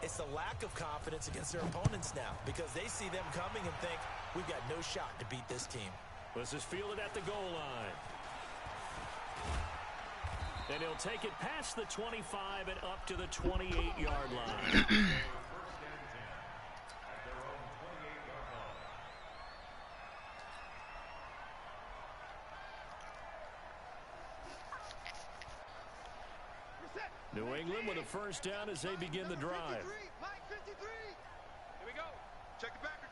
It's the lack of confidence against their opponents now, because they see them coming and think, we've got no shot to beat this team. This is fielded at the goal line. And he'll take it past the 25 and up to the 28-yard line. New England with a first down as they begin the drive. Mike, 53. Here we go. Check the backer.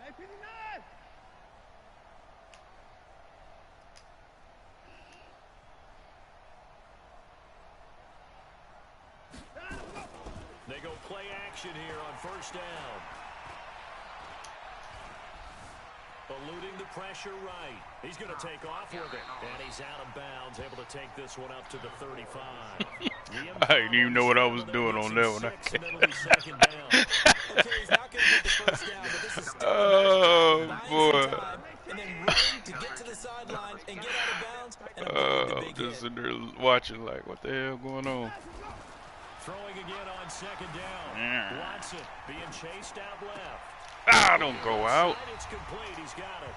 Hey, 59. They go play action here on first down. Eluding the pressure right. He's going to take off with it. And he's out of bounds, able to take this one up to the 35. I didn't even know what I was doing on that one. Oh, boy. Just sitting there watching like, what the hell going on? Throwing again on second down. Watson being chased out left. Don't go out. It's complete. He's got it.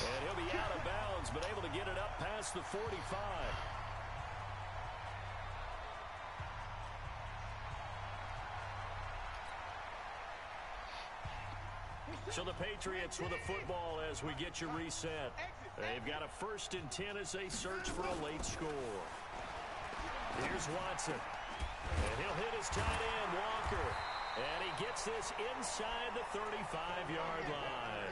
And he'll be out of bounds, but able to get it up past the 45. So the Patriots with a football as we get you reset. They've got a 1st and 10 as they search for a late score. Here's Watson. And he'll hit his tight end, Walker. And he gets this inside the 35-yard line.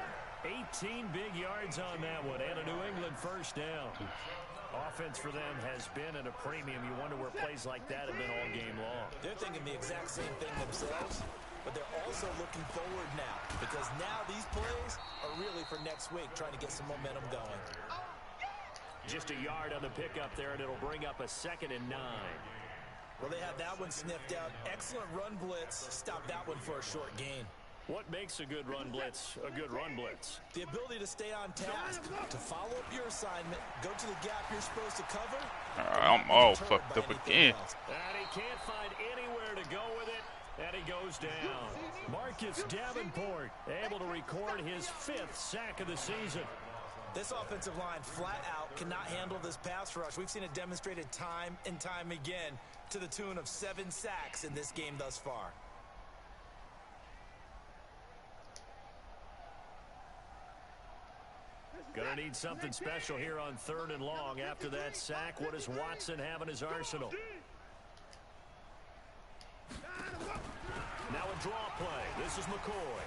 18 big yards on that one, and a New England first down. Offense for them has been at a premium. You wonder where plays like that have been all game long. They're thinking the exact same thing themselves, but they're also looking forward now, because now these plays are really for next week, trying to get some momentum going. Just a yard on the pickup there, and it'll bring up a 2nd and 9. Well, they have that one sniffed out. Excellent run blitz. Stop that one for a short gain. What makes a good run blitz a good run blitz? The ability to stay on task, to follow up your assignment, go to the gap you're supposed to cover. I'm all fucked up again. And he can't find anywhere to go with it, and he goes down. Marcus Davenport able to record his 5th sack of the season. This offensive line flat out cannot handle this pass rush. We've seen it demonstrated time and time again to the tune of 7 sacks in this game thus far. Gonna need something special here on 3rd and long. After that sack, what does Watson have in his arsenal? Now a draw play. This is McCoy.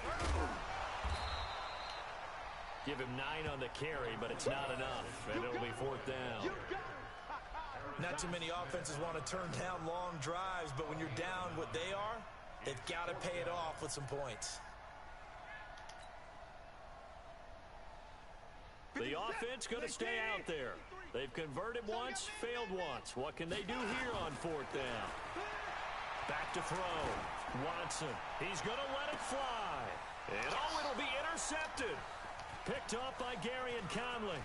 Give him 9 on the carry, but it's not enough, and it'll be 4th down. Not too many offenses want to turn down long drives, but when you're down what they are, they've got to pay it off with some points. The offense going to stay out there. They've converted once, failed once. What can they do here on 4th down? Back to throw. Watson. He's going to let it fly. And oh, it'll be intercepted. Picked up by Gary and Conley.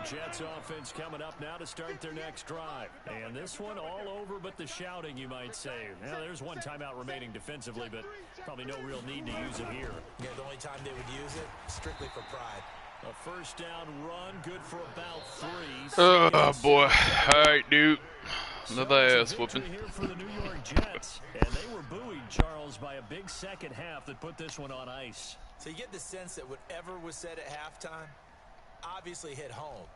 Jets offense coming up now to start their next drive. And this one all over but the shouting, you might say. Now, there's one timeout remaining defensively, but probably no real need to use it here. Yeah, the only time they would use it, strictly for pride. A 1st down run, good for about 3. Oh, boy. All right, dude. Another ass whooping. Here for the New York Jets. And they were buoyed, Charles, by a big second half that put this one on ice. So you get the sense that whatever was said at halftime obviously hit home.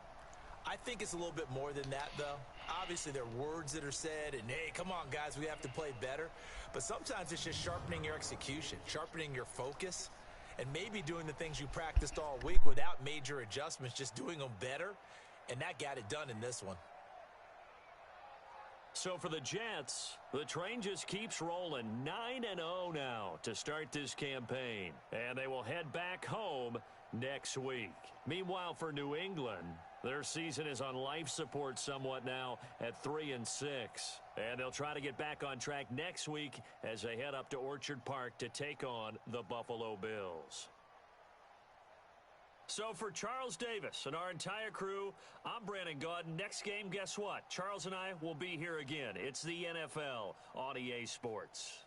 I think it's a little bit more than that, though. Obviously, there are words that are said, and, hey, come on, guys, we have to play better. But sometimes it's just sharpening your execution, sharpening your focus, and maybe doing the things you practiced all week without major adjustments, just doing them better, and that got it done in this one. So for the Jets, the train just keeps rolling. 9-0 now to start this campaign. And they will head back home next week. Meanwhile, for New England, their season is on life support somewhat now at 3-6. And they'll try to get back on track next week as they head up to Orchard Park to take on the Buffalo Bills. So for Charles Davis and our entire crew, I'm Brandon Gaudin. Next game, guess what? Charles and I will be here again. It's the NFL on EA Sports.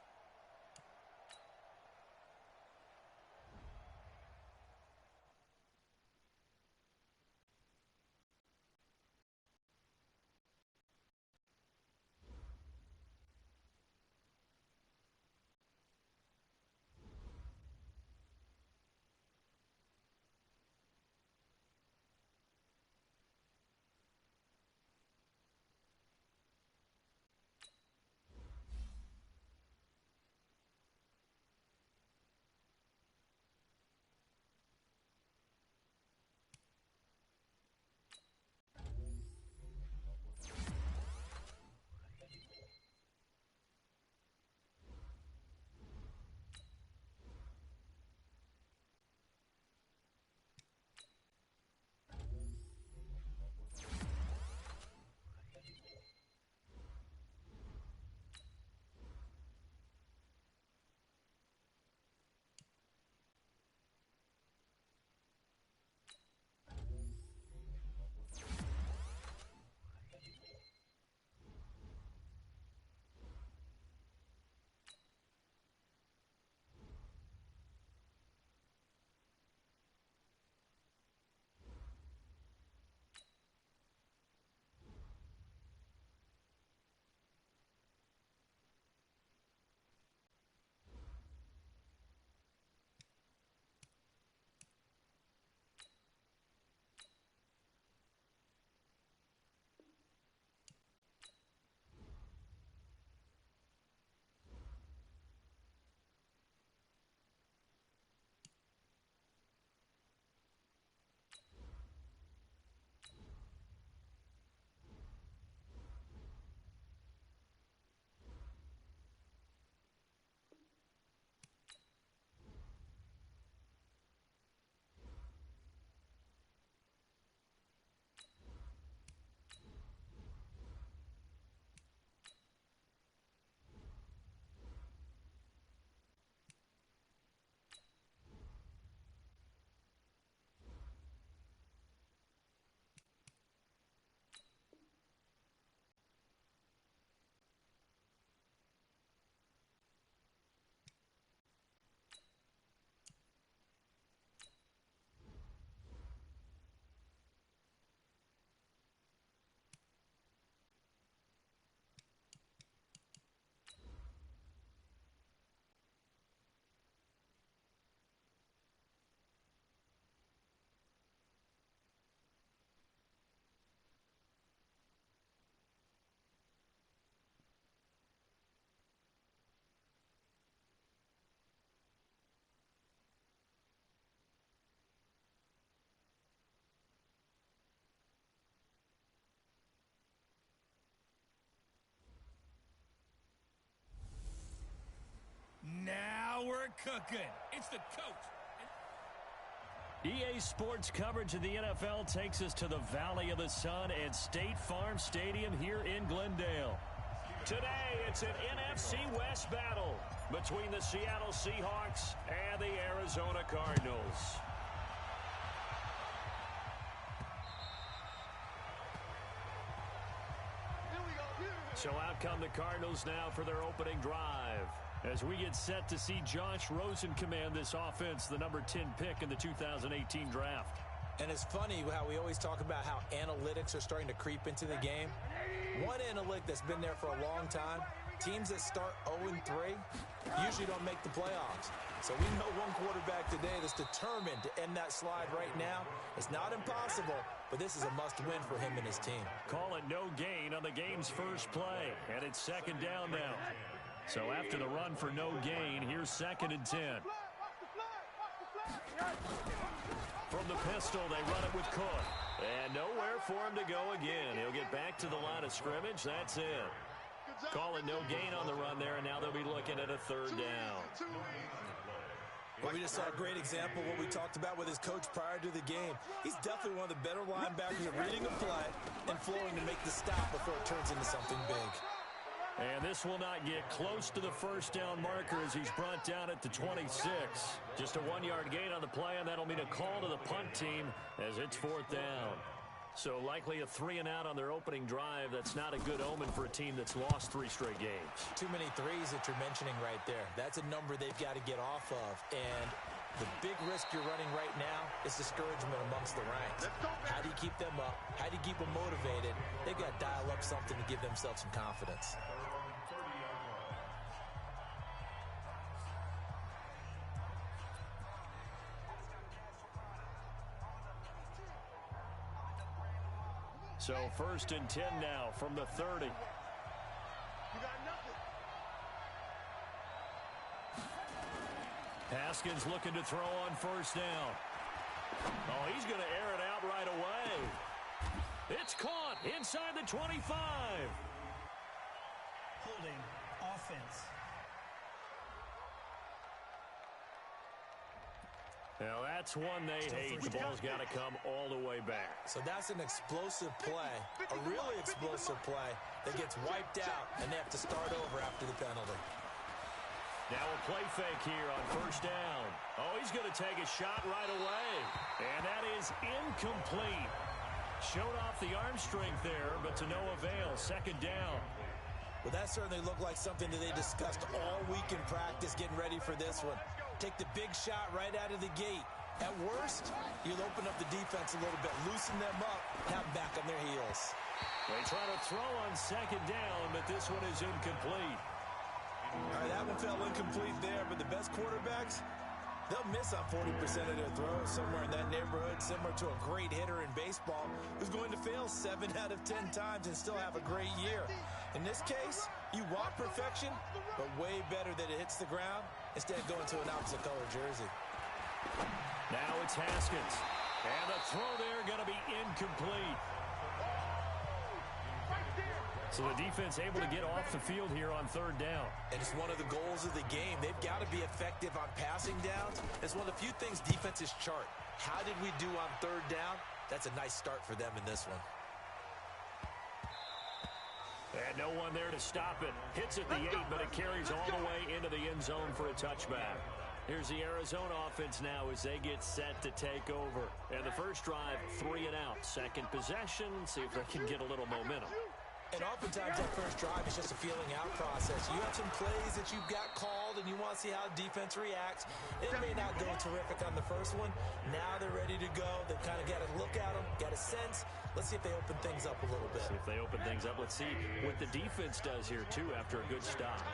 cooking. It's the coach. EA Sports coverage of the NFL takes us to the Valley of the Sun at State Farm Stadium here in Glendale. Today, it's an NFC West battle between the Seattle Seahawks and the Arizona Cardinals. So out come the Cardinals now for their opening drive, as we get set to see Josh Rosen command this offense, the number 10 pick in the 2018 draft. And it's funny how we always talk about how analytics are starting to creep into the game. One analytic that's been there for a long time, teams that start 0-3 usually don't make the playoffs. So we know one quarterback today that's determined to end that slide right now. It's not impossible, but this is a must-win for him and his team. Call it no gain on the game's first play, and it's second down now. So after the run for no gain, here's 2nd and 10. From the pistol, they run it with Cook. And nowhere for him to go again. He'll get back to the line of scrimmage. That's it. Calling no gain on the run there, and now they'll be looking at a 3rd down. Well, we just saw a great example of what we talked about with his coach prior to the game. He's definitely one of the better linebackers at reading a play and flowing to make the stop before it turns into something big. And this will not get close to the 1st down marker as he's brought down at the 26. Just a 1-yard gain on the play, and that'll mean a call to the punt team as it's 4th down. So likely a 3-and-out on their opening drive. That's not a good omen for a team that's lost 3 straight games. Too many threes that you're mentioning right there. That's a number they've got to get off of. And the big risk you're running right now is discouragement amongst the ranks. How do you keep them up? How do you keep them motivated? They've got to dial up something to give themselves some confidence. So 1st and 10 now from the 30. You got nothing. Haskins looking to throw on 1st down. Oh, he's going to air it out right away. It's caught inside the 25. Holding offense. Now that's one they hate. The ball's got to come all the way back. So that's an explosive play, a really explosive play that gets wiped out, and they have to start over after the penalty. Now a play fake here on 1st down. Oh, he's going to take a shot right away. And that is incomplete. Showed off the arm strength there, but to no avail. 2nd down. Well, that certainly looked like something that they discussed all week in practice getting ready for this one. Take the big shot right out of the gate. At worst, you'll open up the defense a little bit, loosen them up, have them back on their heels. They try to throw on 2nd down, but this one is incomplete. All right, that one fell incomplete there, but the best quarterbacks, they'll miss on 40% of their throws, somewhere in that neighborhood, similar to a great hitter in baseball who's going to fail 7 out of 10 times and still have a great year. In this case, you want perfection, but way better that it hits the ground instead of going to an opposite color jersey. Now it's Haskins. And the throw there going to be incomplete. So the defense able to get off the field here on 3rd down. And it's one of the goals of the game. They've got to be effective on passing downs. It's one of the few things defenses chart. How did we do on 3rd down? That's a nice start for them in this one. And no one there to stop it. Hits at the 8, but it carries all the way into the end zone for a touchback. Here's the Arizona offense now as they get set to take over. And the first drive, 3-and-out. 2nd possession, see if they can get a little momentum. And oftentimes that first drive is just a feeling out process. You have some plays that you've got called and you want to see how defense reacts. It may not go terrific on the first one. Now they're ready to go. They've kind of got to look at them, got a sense. Let's see if they open things up a little bit. See if they open things up. Let's see what the defense does here, too, after a good stop.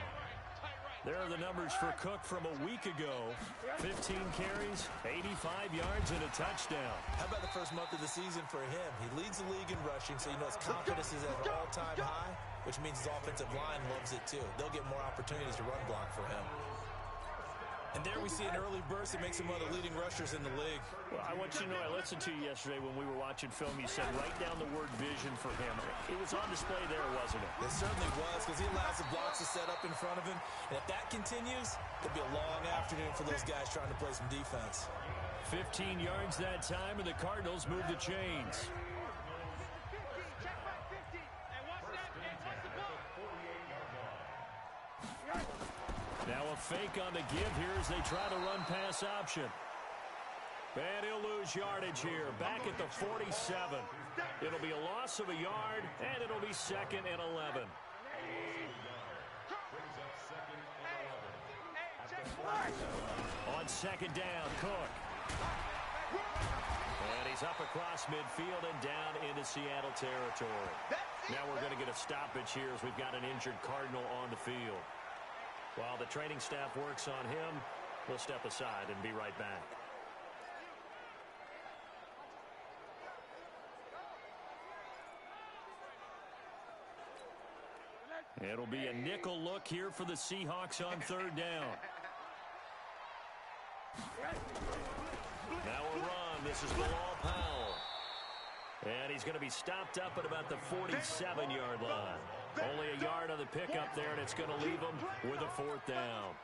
There are the numbers for Cook from a week ago. 15 carries, 85 yards, and a touchdown. How about the first month of the season for him? He leads the league in rushing, so you know his confidence is at an all-time high, which means his offensive line loves it too. They'll get more opportunities to run block for him. And there we see an early burst that makes him one of the leading rushers in the league. Well, I want you to know, I listened to you yesterday when we were watching film. You said write down the word vision for him. It was on display there, wasn't it? It certainly was, because he allows the blocks to set up in front of him. And if that continues, it'll be a long afternoon for those guys trying to play some defense. 15 yards that time, and the Cardinals move the chains. Now a fake on the give here as they try to run pass option. And he'll lose yardage here. Back at the 47. It'll be a loss of a yard, and it'll be 2nd and 11. On 2nd down, Cook. And he's up across midfield and down into Seattle territory. Now we're going to get a stoppage here as we've got an injured Cardinal on the field. While the training staff works on him, we'll step aside and be right back. It'll be a nickel look here for the Seahawks on 3rd down. Now a run. This is Bilal Powell. And he's going to be stopped up at about the 47-yard line. Only a yard on the pickup there, and it's going to leave him with a 4th down.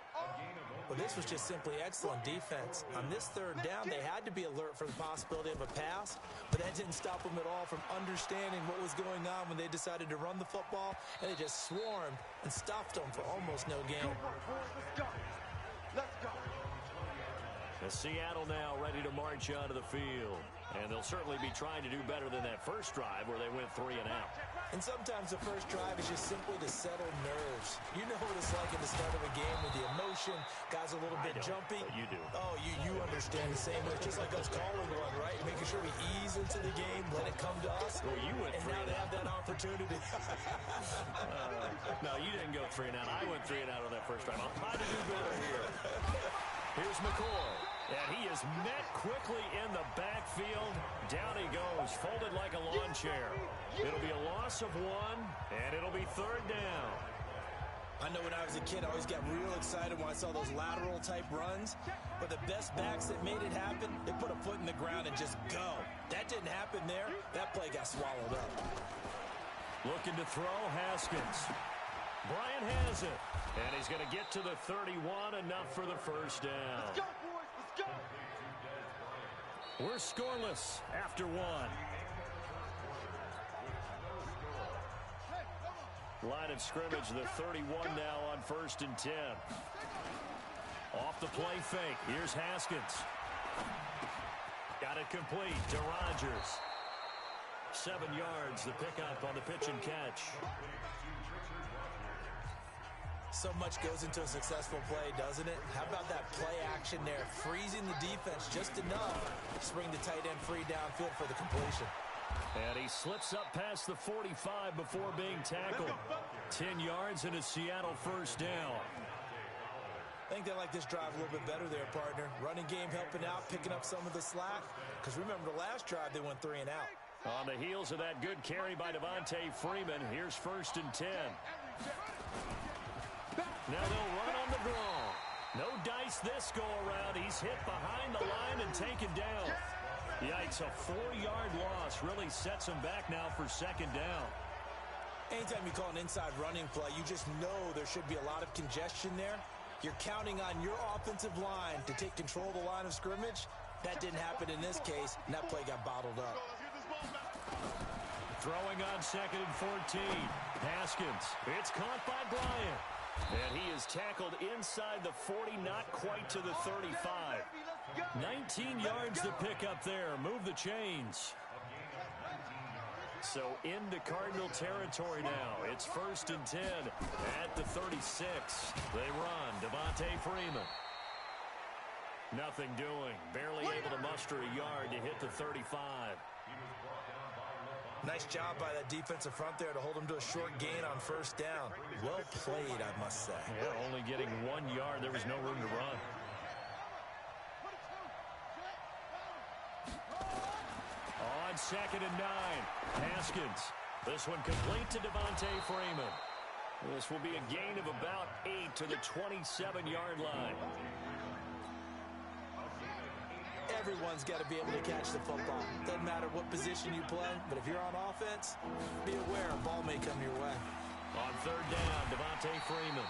Well, this was just simply excellent defense. On this 3rd down, they had to be alert for the possibility of a pass, but that didn't stop them at all from understanding what was going on when they decided to run the football, and they just swarmed and stuffed them for almost no gain. Let's go. Let's go. And Seattle now ready to march onto the field. And they'll certainly be trying to do better than that first drive where they went 3 and out. And sometimes the first drive is just simply to settle nerves. You know what it's like at the start of a game with the emotion. Guys are a little bit jumpy. But you do. Oh, you understand the same way. It's just like us calling one, right? Making sure we ease into the game, let it come to us. Well, you went and 3 now and they out. have that opportunity. No, you didn't go 3 and out. I went 3 and out on that first drive. I'll try to do better here. Here's McCoy. And he is met quickly in the backfield. Down he goes, folded like a lawn chair. It'll be a loss of 1, and it'll be 3rd down. I know when I was a kid, I always got real excited when I saw those lateral-type runs. But the best backs that made it happen, they put a foot in the ground and just go. That didn't happen there. That play got swallowed up. Looking to throw, Haskins. Bryant has it. And he's going to get to the 31, enough for the 1st down. Let's go, boys. Let's go. We're scoreless after 1. Line of scrimmage, the 31 now on 1st and 10. Off the play fake. Here's Haskins. Got it complete to Rodgers. 7 yards, the pickup on the pitch and catch. So much goes into a successful play, doesn't it? How about that play action there? Freezing the defense just enough to bring the tight end free downfield for the completion. And he slips up past the 45 before being tackled. 10 yards and a Seattle 1st down. I think they like this drive a little bit better there, partner. Running game helping out, picking up some of the slack. Because remember the last drive, they went 3 and out. On the heels of that good carry by Devontae Freeman, here's 1st and 10. Now they'll run on the draw. No dice this go-around. He's hit behind the line and taken down. Yikes, a 4-yard loss really sets him back now for 2nd down. Anytime you call an inside running play, you just know there should be a lot of congestion there. You're counting on your offensive line to take control of the line of scrimmage. That didn't happen in this case, and that play got bottled up. Throwing on 2nd and 14. Haskins. It's caught by Bryant. And he is tackled inside the 40, not quite to the 35. 19 yards to pick up there. Move the chains. So into Cardinal territory now. It's 1st and 10 at the 36. They run. Devontae Freeman. Nothing doing. Barely able to muster a yard to hit the 35. Nice job by that defensive front there to hold him to a short gain on 1st down. Well played, I must say. Yeah, only getting 1 yard. There was no room to run. On 2nd and 9, Haskins. This one complete to Devontae Freeman. This will be a gain of about 8 to the 27-yard line. Everyone's got to be able to catch the football. Doesn't matter what position you play, but if you're on offense, be aware a ball may come your way. On third down, Devontae Freeman.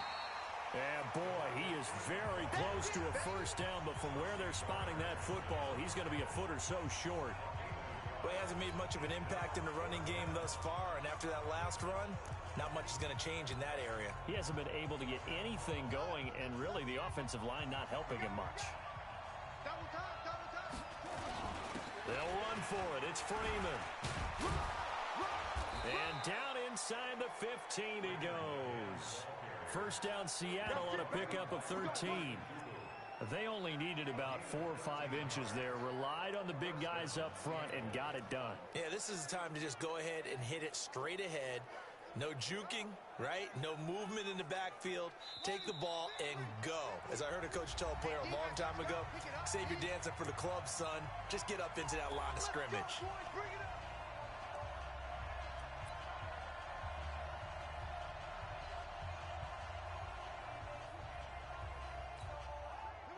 And boy, he is very close to a first down, but from where they're spotting that football, he's going to be a foot or so short. Well, he hasn't made much of an impact in the running game thus far, and after that last run, not much is going to change in that area. He hasn't been able to get anything going, and really the offensive line not helping him much. Double time, double time. They'll run for it. It's Freeman. And down inside the 15 he goes. First down Seattle on a pickup of 13. They only needed about 4 or 5 inches there. Relied on the big guys up front and got it done. Yeah, this is the time to just go ahead and hit it straight ahead. No juking, right? No movement in the backfield. Take the ball and go. As I heard a coach tell a player a long time ago, save your dancing for the club, son. Just get up into that line of scrimmage.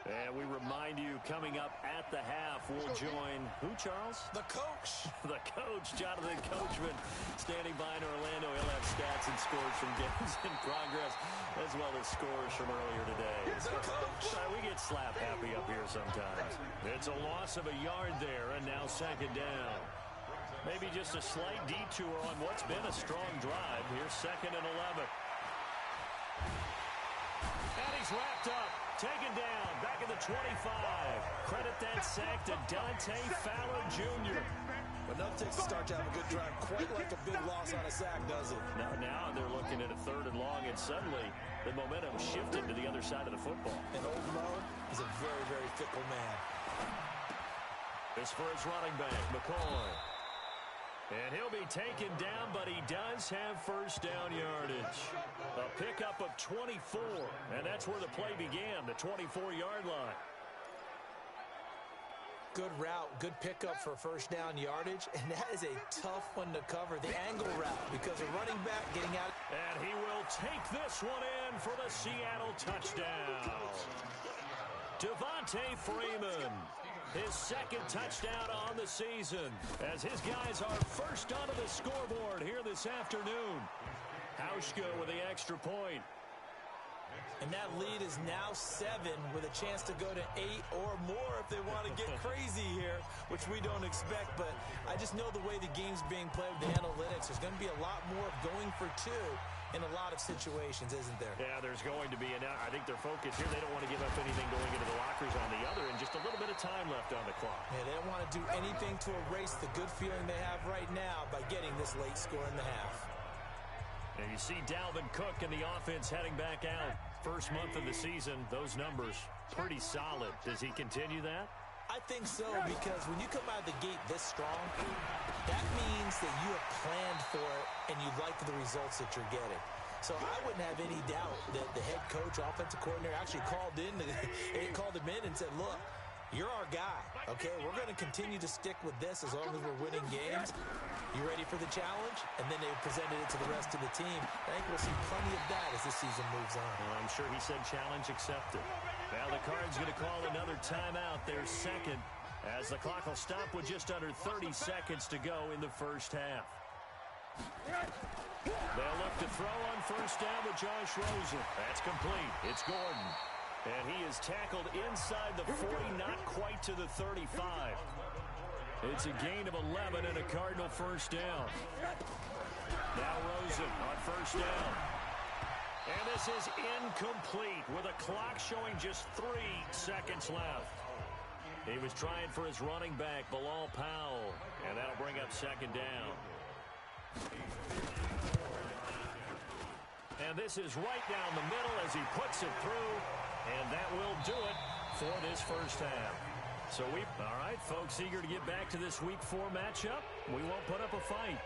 And we remind you, coming up at the half, we'll join who, Charles? The coach. The coach, Jonathan Coachman, standing by in Orlando. He'll have stats and scores from games in progress, as well as scores from earlier today. The coach. We get slap happy up here sometimes. It's a loss of a yard there, and now second down. Maybe just a slight detour on what's been a strong drive. Here's 2nd and 11. And he's wrapped up. Taken down, back at the 25. Credit that sack to Dante Fowler Jr. But enough takes to start to have a good drive. Quite like a big loss on a sack, does it? Now they're looking at a 3rd and long, and suddenly the momentum shifted to the other side of the football. And old Mo is a very, very fickle man. This for his running back, McCoy. And he'll be taken down, but he does have first down yardage. A pickup of 24, and that's where the play began, the 24-yard line. Good route, good pickup for first down yardage, and that is a tough one to cover, the angle route, because a running back getting out. And he will take this one in for the Seattle touchdown. Devontae Freeman. His 2nd touchdown on the season as his guys are first onto the scoreboard here this afternoon. Hauschka with the extra point. And that lead is now 7 with a chance to go to 8 or more if they want to get crazy here, which we don't expect. But I just know the way the game's being played with the analytics, there's going to be a lot more going for 2 in a lot of situations, isn't there? Yeah, there's going to be. And I think their focus here, they don't want to give up anything going into the lockers on the other, and just a little bit of time left on the clock. Yeah, they don't want to do anything to erase the good feeling they have right now by getting this late score in the half. And you see Dalvin Cook and the offense heading back out. First month of the season, those numbers pretty solid. Does he continue that? I think so, because when you come out of the gate this strong, that means that you have planned for it and you like the results that you're getting. So I wouldn't have any doubt that the head coach, offensive coordinator, actually called him in and said, look, you're our guy, okay? We're going to continue to stick with this as long as we're winning games. You ready for the challenge? And then they presented it to the rest of the team. I think we'll see plenty of that as this season moves on. Well, I'm sure he said challenge accepted. Now the Cards going to call another timeout, their 2nd, as the clock will stop with just under 30 seconds to go in the first half. They'll look to throw on first down with Josh Rosen. That's complete. It's Gordon. And he is tackled inside the 40, not quite to the 35. It's a gain of 11 and a Cardinal first down. Now Rosen on first down. And this is incomplete with a clock showing just 3 seconds left. He was trying for his running back, Bilal Powell, and that'll bring up second down. And this is right down the middle as he puts it through. And that will do it for this first half. So all right, folks, eager to get back to this Week 4 matchup. We won't put up a fight.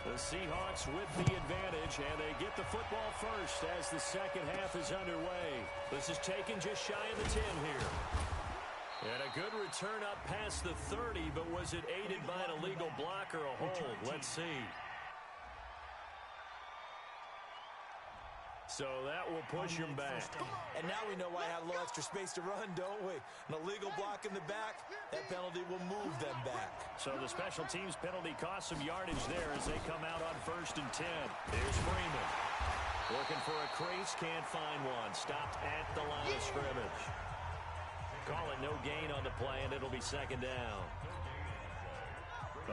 The Seahawks with the advantage, and they get the football first as the second half is underway. This is taken just shy of the 10 here. And a good return up past the 30, but was it aided by an illegal block or a hold? Let's see. So that will push him back. And now we know why I had a little extra space to run, don't we? An illegal block in the back, that penalty will move them back. So the special teams penalty cost some yardage there as they come out on 1st and 10. Here's Freeman. Looking for a crease, can't find one. Stopped at the line of scrimmage. Call it no gain on the play, and it'll be 2nd down.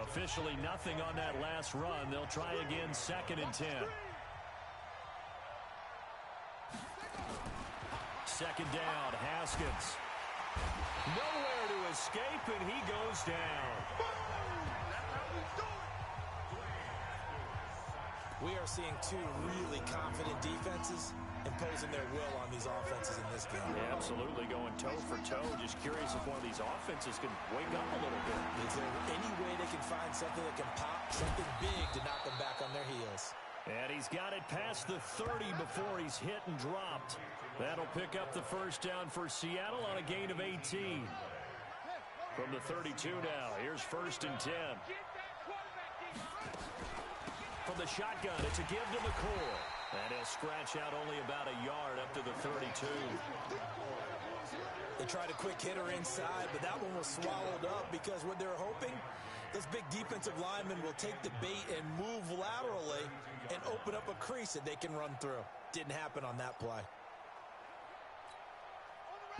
Officially nothing on that last run. They'll try again 2nd and 10. 2nd down, Haskins. Nowhere to escape, and he goes down. We are seeing two really confident defenses imposing their will on these offenses in this game. Yeah, absolutely, going toe for toe. Just curious if one of these offenses can wake up a little bit. Is there any way they can find something that can pop, something big to knock them back on their heels? And he's got it past the 30 before he's hit and dropped. That'll pick up the 1st down for Seattle on a gain of 18. From the 32 now, here's 1st and 10. From the shotgun, it's a give to McCoy. And he'll scratch out only about a yard up to the 32. They tried a quick hitter inside, but that one was swallowed up because what they're hoping, those big defensive linemen will take the bait and move laterally and open up a crease that they can run through. Didn't happen on that play.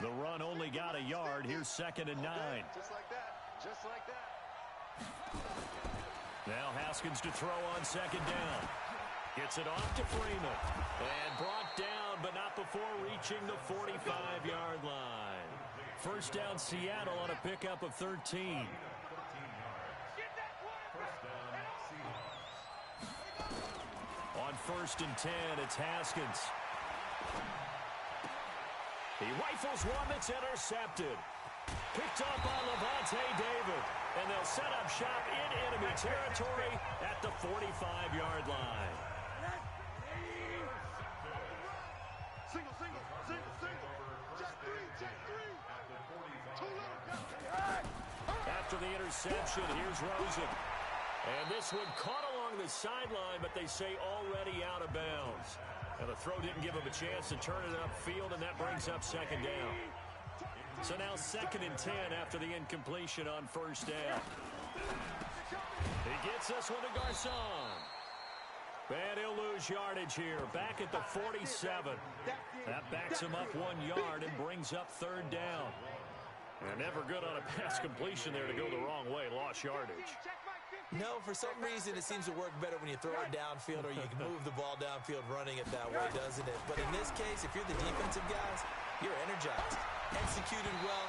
The run only got a yard. Here's 2nd and 9. Just like that. Just like that. Now Haskins to throw on 2nd down. Gets it off to Freeman. And brought down, but not before reaching the 45-yard line. 1st down Seattle on a pickup of 13. On 1st and 10, it's Haskins. He rifles one that's intercepted. Picked up by Levante David. And they'll set up shop in enemy territory at the 45-yard line. Single. Jet three. Too little. After the interception, here's Rosen. And this one caught along the sideline, but they say already out of bounds. And the throw didn't give him a chance to turn it upfield, and that brings up 2nd down. So now 2nd and 10 after the incompletion on 1st down. He gets this one to Garcon. And he'll lose yardage here. Back at the 47. That backs him up 1 yard and brings up 3rd down. And never good on a pass completion there to go the wrong way. Lost yardage. No, for some reason, it seems to work better when you throw it downfield or you can move the ball downfield running it that way, doesn't it? But in this case, if you're the defensive guys, you're energized, executed well,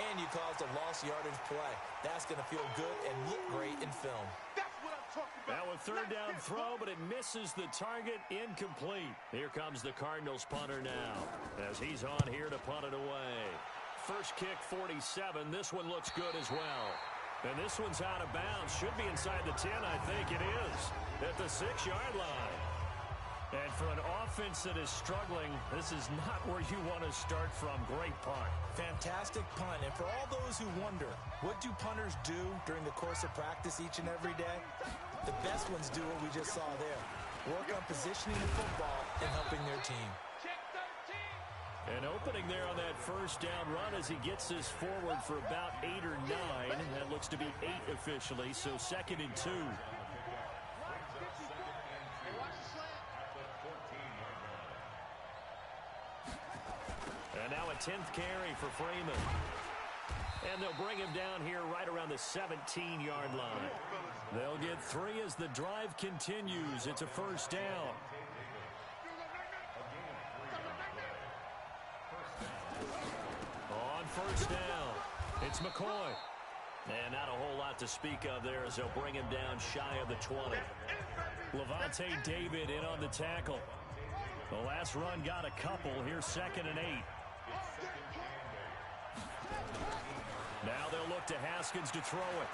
and you caused a lost yardage play. That's going to feel good and look great in film. That's what I'm talking about. Now a 3rd down throw, but it misses the target, incomplete. Here comes the Cardinals punter now, as he's on here to punt it away. First kick, 47. This one looks good as well. And this one's out of bounds. Should be inside the 10, I think it is. At the 6-yard line. And for an offense that is struggling, this is not where you want to start from. Great punt. Fantastic punt. And for all those who wonder, what do punters do during the course of practice each and every day? The best ones do what we just saw there. Work on positioning the football and helping their team. An opening there on that 1st down run as he gets this forward for about 8 or 9. That looks to be 8 officially, so 2nd and 2. And now a 10th carry for Freeman. And they'll bring him down here right around the 17-yard line. They'll get 3 as the drive continues. It's a 1st down. On 1st down, it's McCoy. And not a whole lot to speak of there as they'll bring him down shy of the 20. Levante David in on the tackle. The last run got a couple. Here's 2nd and 8. Now they'll look to Haskins to throw it.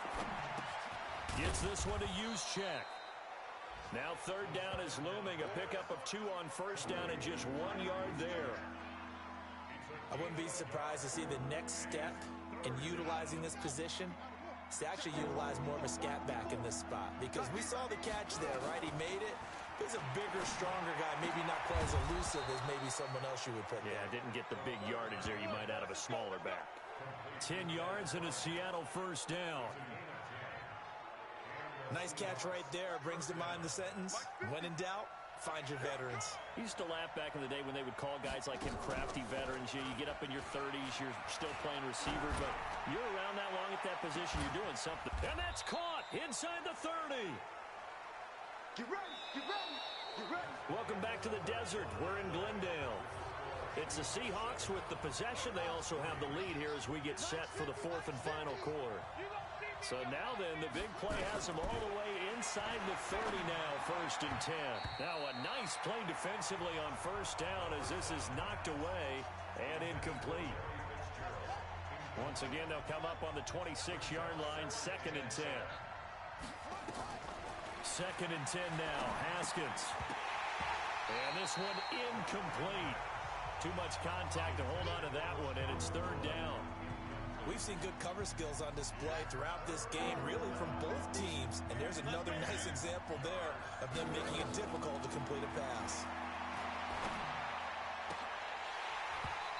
Gets this one to Juszczyk. Now 3rd down is looming. A pickup of 2 on 1st down and just 1 yard there. I wouldn't be surprised to see the next step in utilizing this position is to actually utilize more of a scat back in this spot, because we saw the catch there, right? He made it, He's a bigger, stronger guy, maybe not quite as elusive as maybe someone else you would put there. Yeah, didn't get the big yardage there you might out of a smaller back. 10 yards and a Seattle first down. Nice catch right there. Brings to mind the sentence, when in doubt, find your veterans. I used to laugh back in the day when they would call guys like him crafty veterans. You get up in your 30s, you're still playing receiver, but you're around that long at that position, you're doing something. And that's caught inside the 30. Get ready, get ready, get ready. Welcome back to the desert. We're in Glendale. It's the Seahawks with the possession. They also have the lead here as we get set for the fourth and final quarter. So now then, the big play has them all the way inside the 30 now, 1st and 10. Now a nice play defensively on first down as this is knocked away and incomplete. Once again, they'll come up on the 26-yard line, 2nd and 10. 2nd and 10 now, Haskins. And this one incomplete. Too much contact to hold on to that one, and it's 3rd down. We've seen good cover skills on display throughout this game, really from both teams. And there's another nice example there of them making it difficult to complete a pass.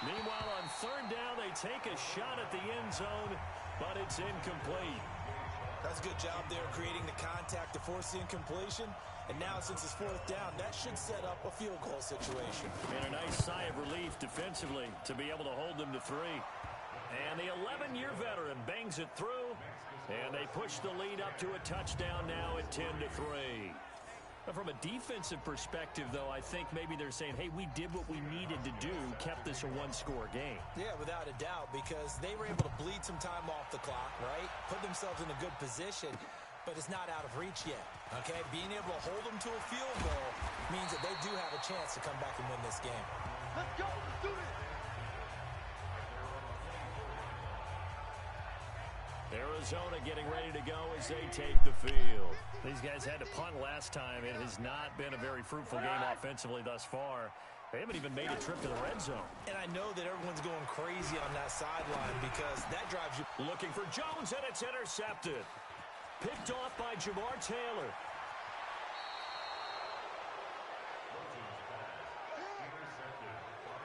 Meanwhile, on 3rd down, they take a shot at the end zone, but it's incomplete. That's a good job there creating the contact to force the incompletion. And now, since it's 4th down, that should set up a field goal situation. And a nice sigh of relief defensively to be able to hold them to 3. And the 11-year veteran bangs it through, and they push the lead up to a touchdown now at 10-3. From a defensive perspective, though, I think maybe they're saying, hey, we did what we needed to do, kept this a one-score game. Yeah, without a doubt, because they were able to bleed some time off the clock, right? Put themselves in a good position, but it's not out of reach yet, okay? Being able to hold them to a field goal means that they do have a chance to come back and win this game. Let's go, let's do this. Arizona getting ready to go as they take the field. These guys had to punt last time. It has not been a very fruitful game offensively thus far. They haven't even made a trip to the red zone. And I know that everyone's going crazy on that sideline because that drives you. Looking for Jones, and it's intercepted. Picked off by Jamar Taylor.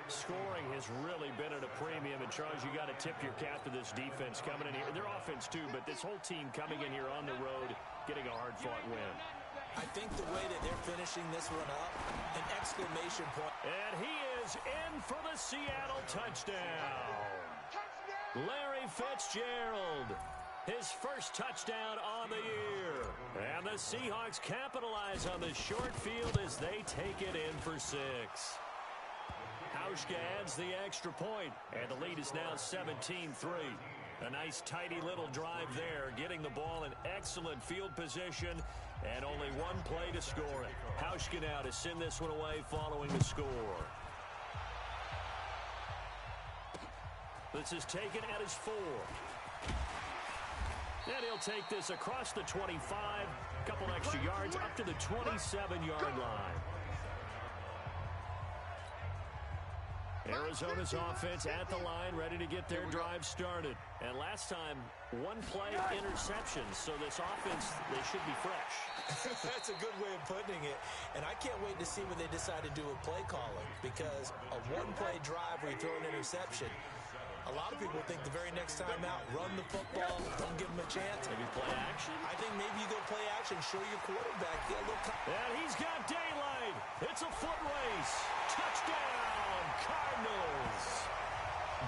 Scoring has really been at a premium, and Charles, you got to tip your cap to this defense coming in here. Their offense too, but this whole team coming in here on the road, getting a hard-fought win. I think the way that they're finishing this one up, an exclamation point. And he is in for the Seattle touchdown. Larry Fitzgerald, his first touchdown on the year. And the Seahawks capitalize on the short field as they take it in for 6. Hauschka adds the extra point, and the lead is now 17-3. A nice, tidy little drive there, getting the ball in excellent field position, and only one play to score it. Hauschka now to send this one away following the score. This is taken at his 4. And he'll take this across the 25, a couple extra yards up to the 27-yard line. Arizona's offense at the line, ready to get their drive started. And last time, one play interception. So this offense, they should be fresh. That's a good way of putting it. And I can't wait to see when they decide to do a play calling. Because a one-play drive where you throw an interception, a lot of people think the very next time out, run the football, don't give them a chance. Maybe play action? I think maybe you go play action, show your quarterback. Get a little and he's got daylight. It's a foot race. Touchdown, Cardinals.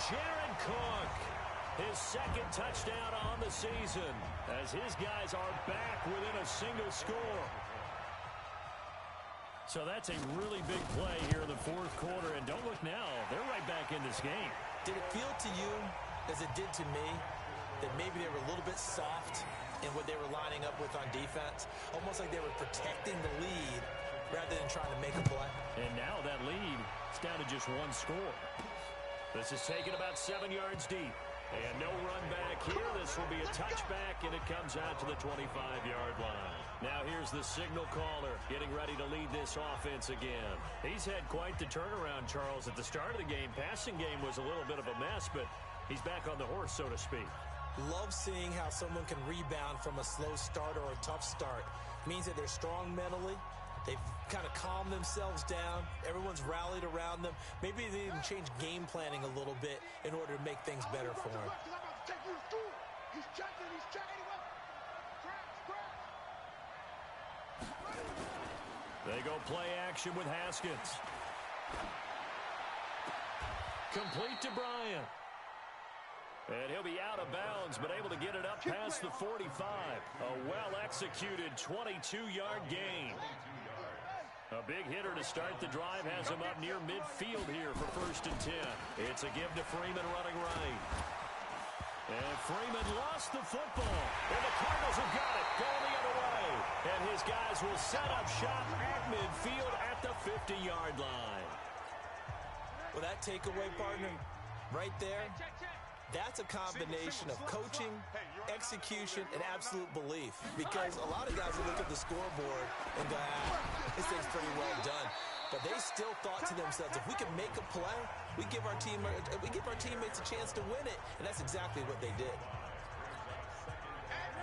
Jared Cook, his second touchdown on the season, as his guys are back within a single score. So that's a really big play here in the fourth quarter. And don't look now, they're right back in this game. Did it feel to you, as it did to me, that maybe they were a little bit soft in what they were lining up with on defense? Almost like they were protecting the lead rather than trying to make a play. And now that lead is down to just one score. This is taken about 7 yards deep. And no run back here. This will be a touchback, and it comes out to the 25-yard line. Now here's the signal caller getting ready to lead this offense again. He's had quite the turnaround, Charles. At the start of the game, passing game was a little bit of a mess, but he's back on the horse, so to speak. Love seeing how someone can rebound from a slow start or a tough start. Means that they're strong mentally, They've kind of calmed themselves down. Everyone's rallied around them. Maybe they even change game planning a little bit in order to make things better for them. He's checking. They go play action with Haskins. Complete to Bryant. And he'll be out of bounds, but able to get it up past the 45. A well-executed 22-yard gain. A big hitter to start the drive has him up near midfield here for 1st and 10. It's a give to Freeman running right. And Freeman lost the football. And the Cardinals have got it. Going the other way. And his guys will set up shop at midfield at the 50-yard line. Well, that takeaway, partner, right there, that's a combination of coaching, execution, and absolute belief. Because a lot of guys will look at the scoreboard and go, this thing's pretty well done. But they still thought to themselves, if we can make a play, we give our teammates a chance to win it. And that's exactly what they did.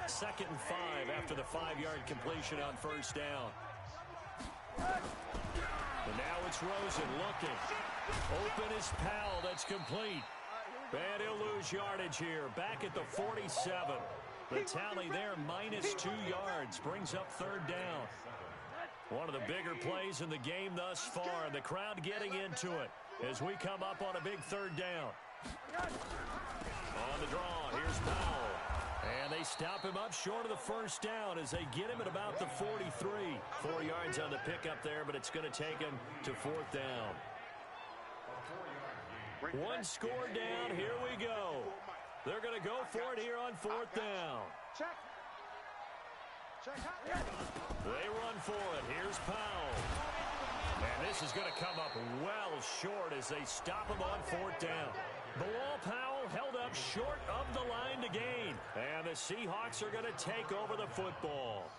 2nd and 5 after the 5-yard completion on 1st down. And now it's Rosen looking. Open is Powell. That's complete. And he'll lose yardage here. Back at the 47. The tally there, -2 yards. Brings up 3rd down. One of the bigger plays in the game thus far. The crowd getting into it as we come up on a big 3rd down. On the draw, here's Powell. And they stop him up short of the 1st down as they get him at about the 43. 4 yards on the pickup there, but it's going to take him to 4th down. One score down. Here we go. They're going to go for it here on 4th down. They run for it. Here's Powell. And this is going to come up well short as they stop him on 4th down. Bilal Powell held up short of the line to gain. And the Seahawks are going to take over the football.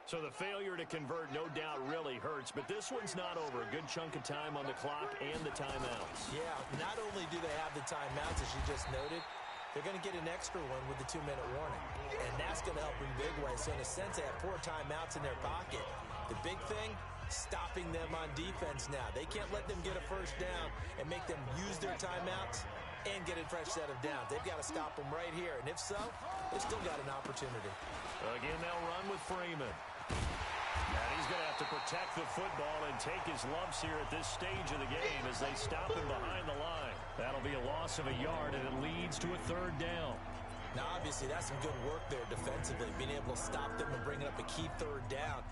So the failure to convert no doubt really hurts, but this one's not over. A good chunk of time on the clock and the timeouts. Yeah, not only do they have the timeouts, as you just noted, they're going to get an extra one with the 2-minute warning. And that's going to help in big ways. So in a sense, they have 4 timeouts in their pocket. The big thing, stopping them on defense now. They can't let them get a 1st down and make them use their timeouts and get a fresh set of downs. They've got to stop them right here. And if so, they've still got an opportunity. Again, they'll run with Freeman. And he's going to have to protect the football and take his lumps here at this stage of the game as they stop him behind the line. That'll be a loss of a yard, and it leads to a 3rd down. Now, obviously, that's some good work there defensively, being able to stop them and bring up a key 3rd down.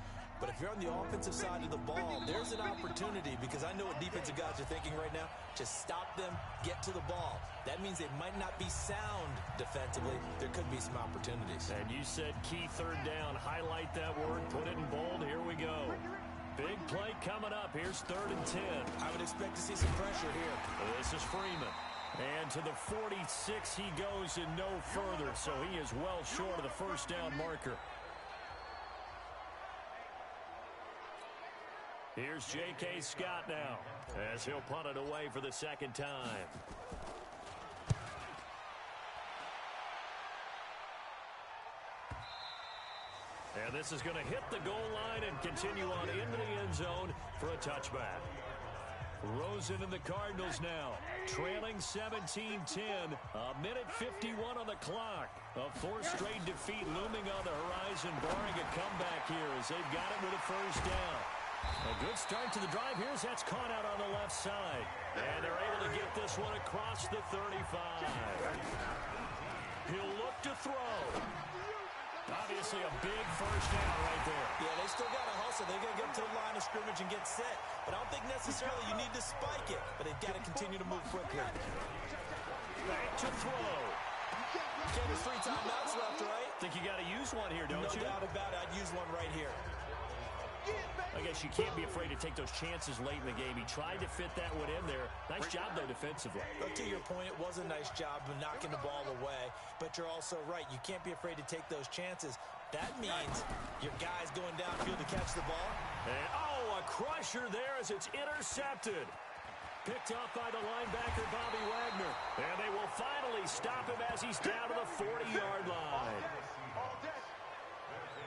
But if you're on the offensive side of the ball, there's an opportunity, because I know what defensive guys are thinking right now. Just stop them, get to the ball. That means they might not be sound defensively. There could be some opportunities. And you said key 3rd down. Highlight that word, put it in bold. Here we go. Big play coming up. Here's 3rd and 10. I would expect to see some pressure here. This is Freeman. And to the 46 he goes and no further. So he is well short of the 1st down marker. Here's J.K. Scott now as he'll punt it away for the 2nd time. And this is going to hit the goal line and continue on into the end zone for a touchback. Rosen and the Cardinals now trailing 17-10. A minute 51 on the clock. A 4th straight defeat looming on the horizon, barring a comeback here as they've got it with a 1st down. A good start to the drive. Here's that's caught out on the left side. And they're able to get this one across the 35. He'll look to throw. Obviously a big 1st down right there. Yeah, they still got to hustle. They're going to get to the line of scrimmage and get set. But I don't think necessarily you need to spike it. But they've got to continue to move quickly. Back to throw. Okay, there's 3 timeouts left, right? Think you got to use one here, don't you? No doubt about it. I'd use one right here. I guess you can't be afraid to take those chances late in the game. He tried to fit that one in there. Nice job, though, defensively. But to your point, it was a nice job of knocking the ball away. But you're also right. You can't be afraid to take those chances. That means your guy's going downfield to catch the ball. And, oh, a crusher there as it's intercepted. Picked up by the linebacker, Bobby Wagner. And they will finally stop him as he's down to the 40-yard line.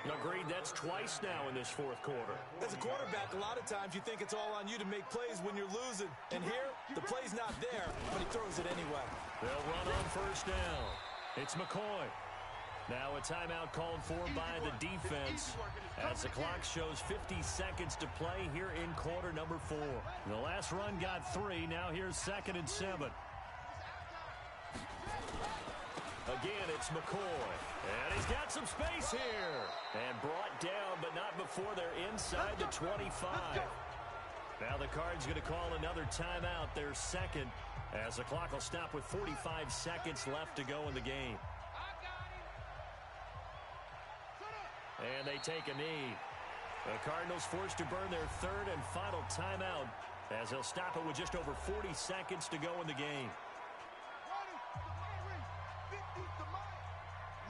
Agreed, that's twice now in this fourth quarter. As a quarterback, a lot of times you think it's all on you to make plays when you're losing. And here, the play's not there, but he throws it anyway. They'll run on first down. It's McCoy. Now a timeout called for by the defense as the clock shows 50 seconds to play here in quarter number 4. The last run got 3. Now here's 2nd and 7. Again, it's McCoy. And he's got some space here. And brought down, but not before they're inside the 25. Now the Cards going to call another timeout, their second, as the clock will stop with 45 seconds left to go in the game. And they take a knee. The Cardinals forced to burn their third and final timeout as they'll stop it with just over 40 seconds to go in the game.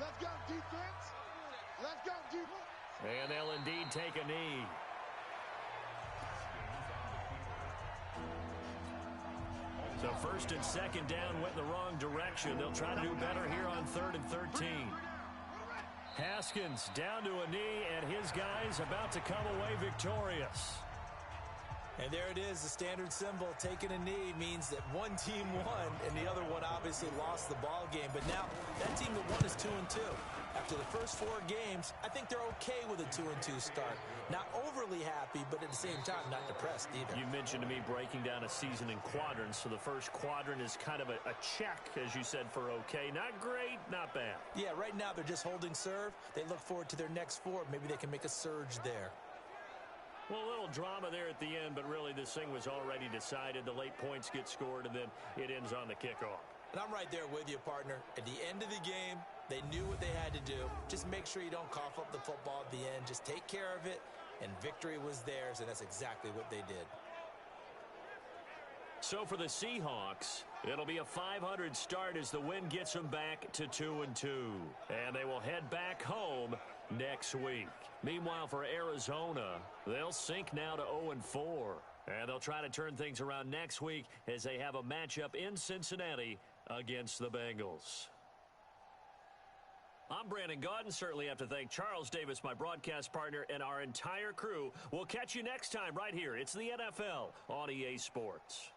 Let's go, defense. Let's go, defense. And they'll indeed take a knee. So 1st and 2nd down went in the wrong direction. They'll try to do better here on 3rd and 13. Haskins down to a knee, and his guys about to come away victorious. And there it is, the standard symbol. Taking a knee means that one team won, and the other one obviously lost the ball game. But now that team that won is 2-2. After the first 4 games, I think they're okay with a 2-2 start. Not overly happy, but at the same time, not depressed either. You mentioned to me breaking down a season in quadrants. So the first quadrant is kind of a check, as you said, for okay. Not great, not bad. Yeah, right now they're just holding serve. They look forward to their next 4. Maybe they can make a surge there. Well, a little drama there at the end, but really this thing was already decided. The late points get scored, and then it ends on the kickoff. And I'm right there with you, partner. At the end of the game, they knew what they had to do. Just make sure you don't cough up the football at the end. Just take care of it, and victory was theirs, and that's exactly what they did. So for the Seahawks, it'll be a 500 start as the win gets them back to 2-2. And they will head back home next week. Meanwhile, for Arizona, they'll sink now to 0-4. And they'll try to turn things around next week as they have a matchup in Cincinnati against the Bengals. I'm Brandon Gaudin. Certainly have to thank Charles Davis, my broadcast partner, and our entire crew. We'll catch you next time right here. It's the NFL on EA Sports.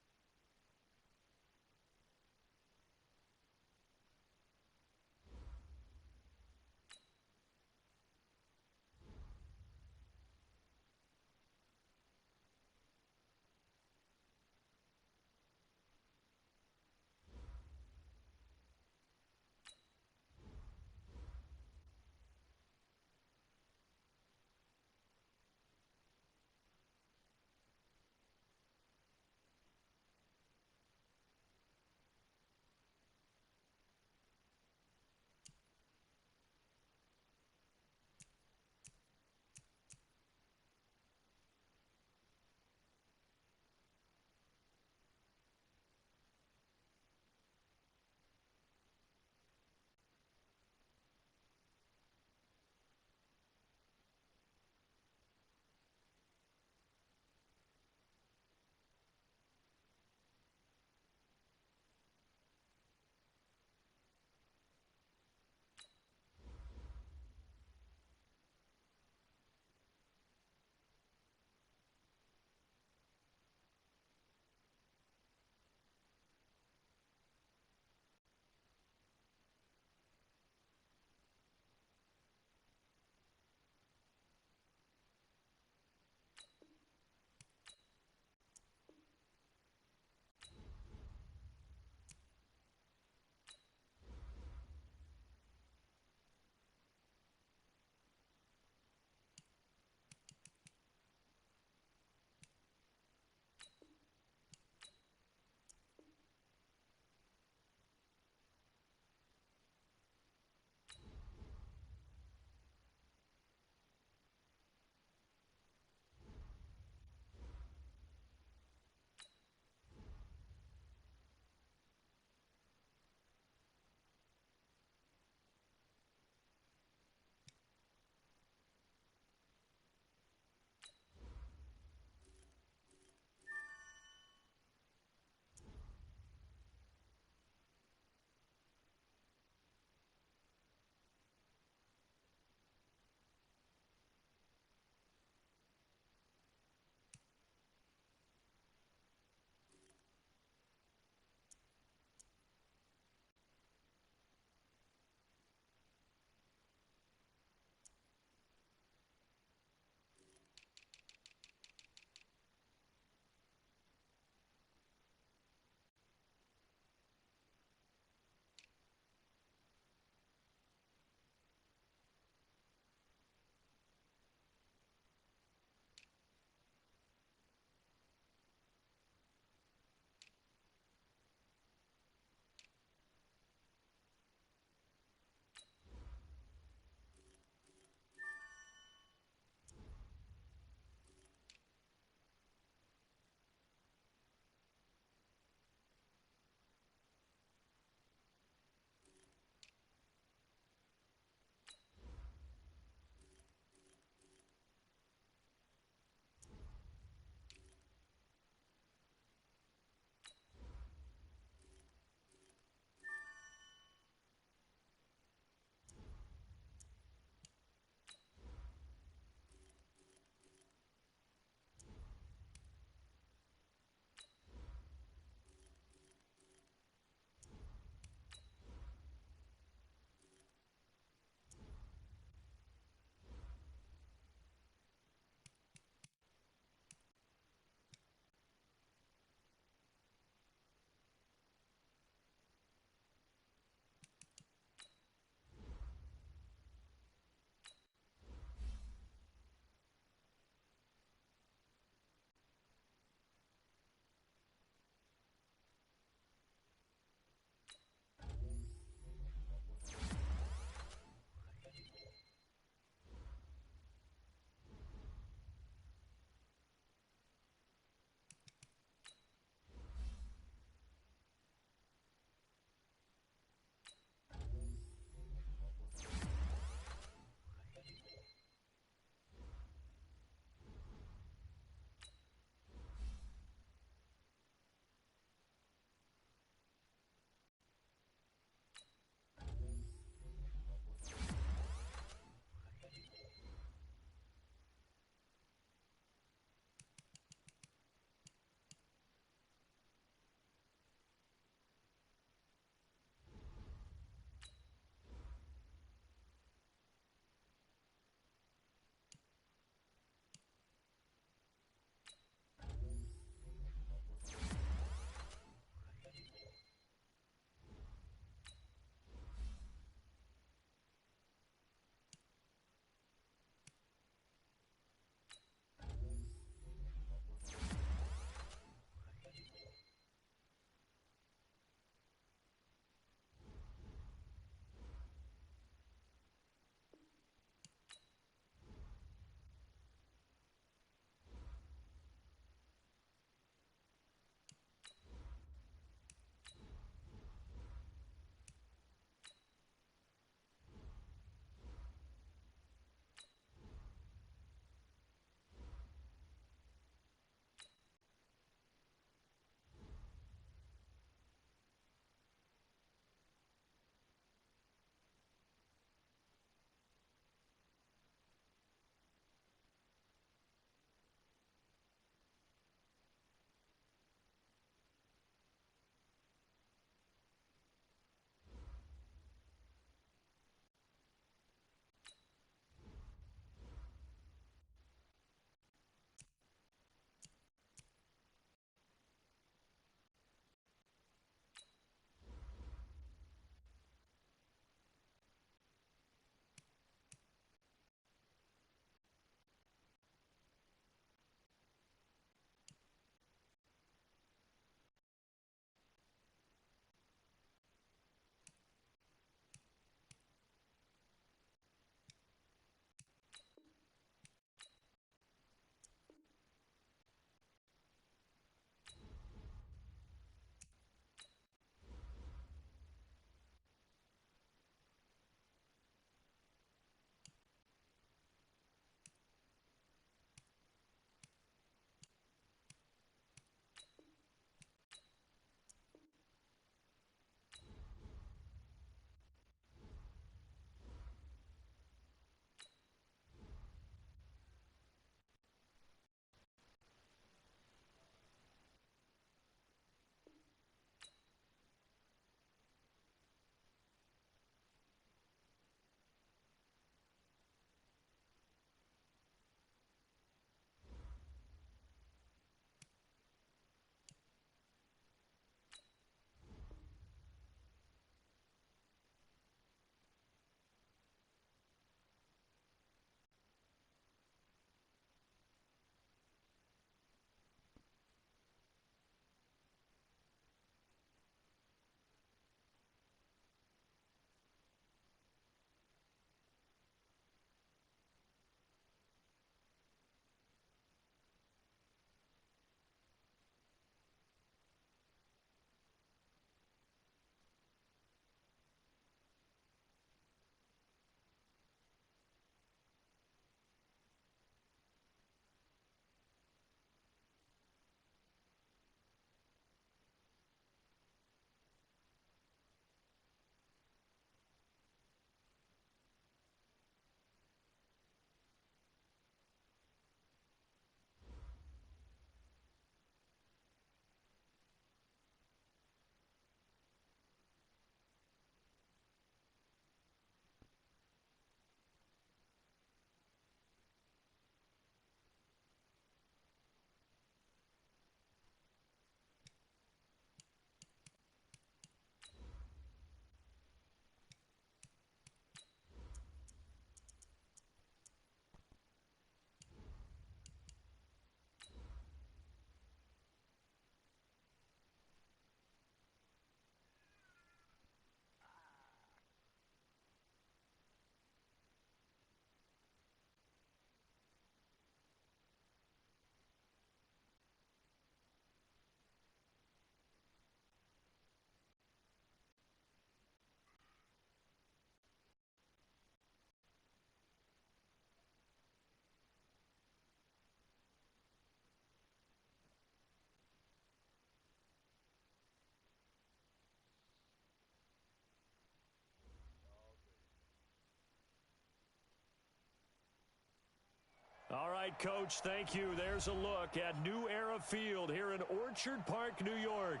right, Coach. Thank you. There's a look at New Era Field here in Orchard Park, New York.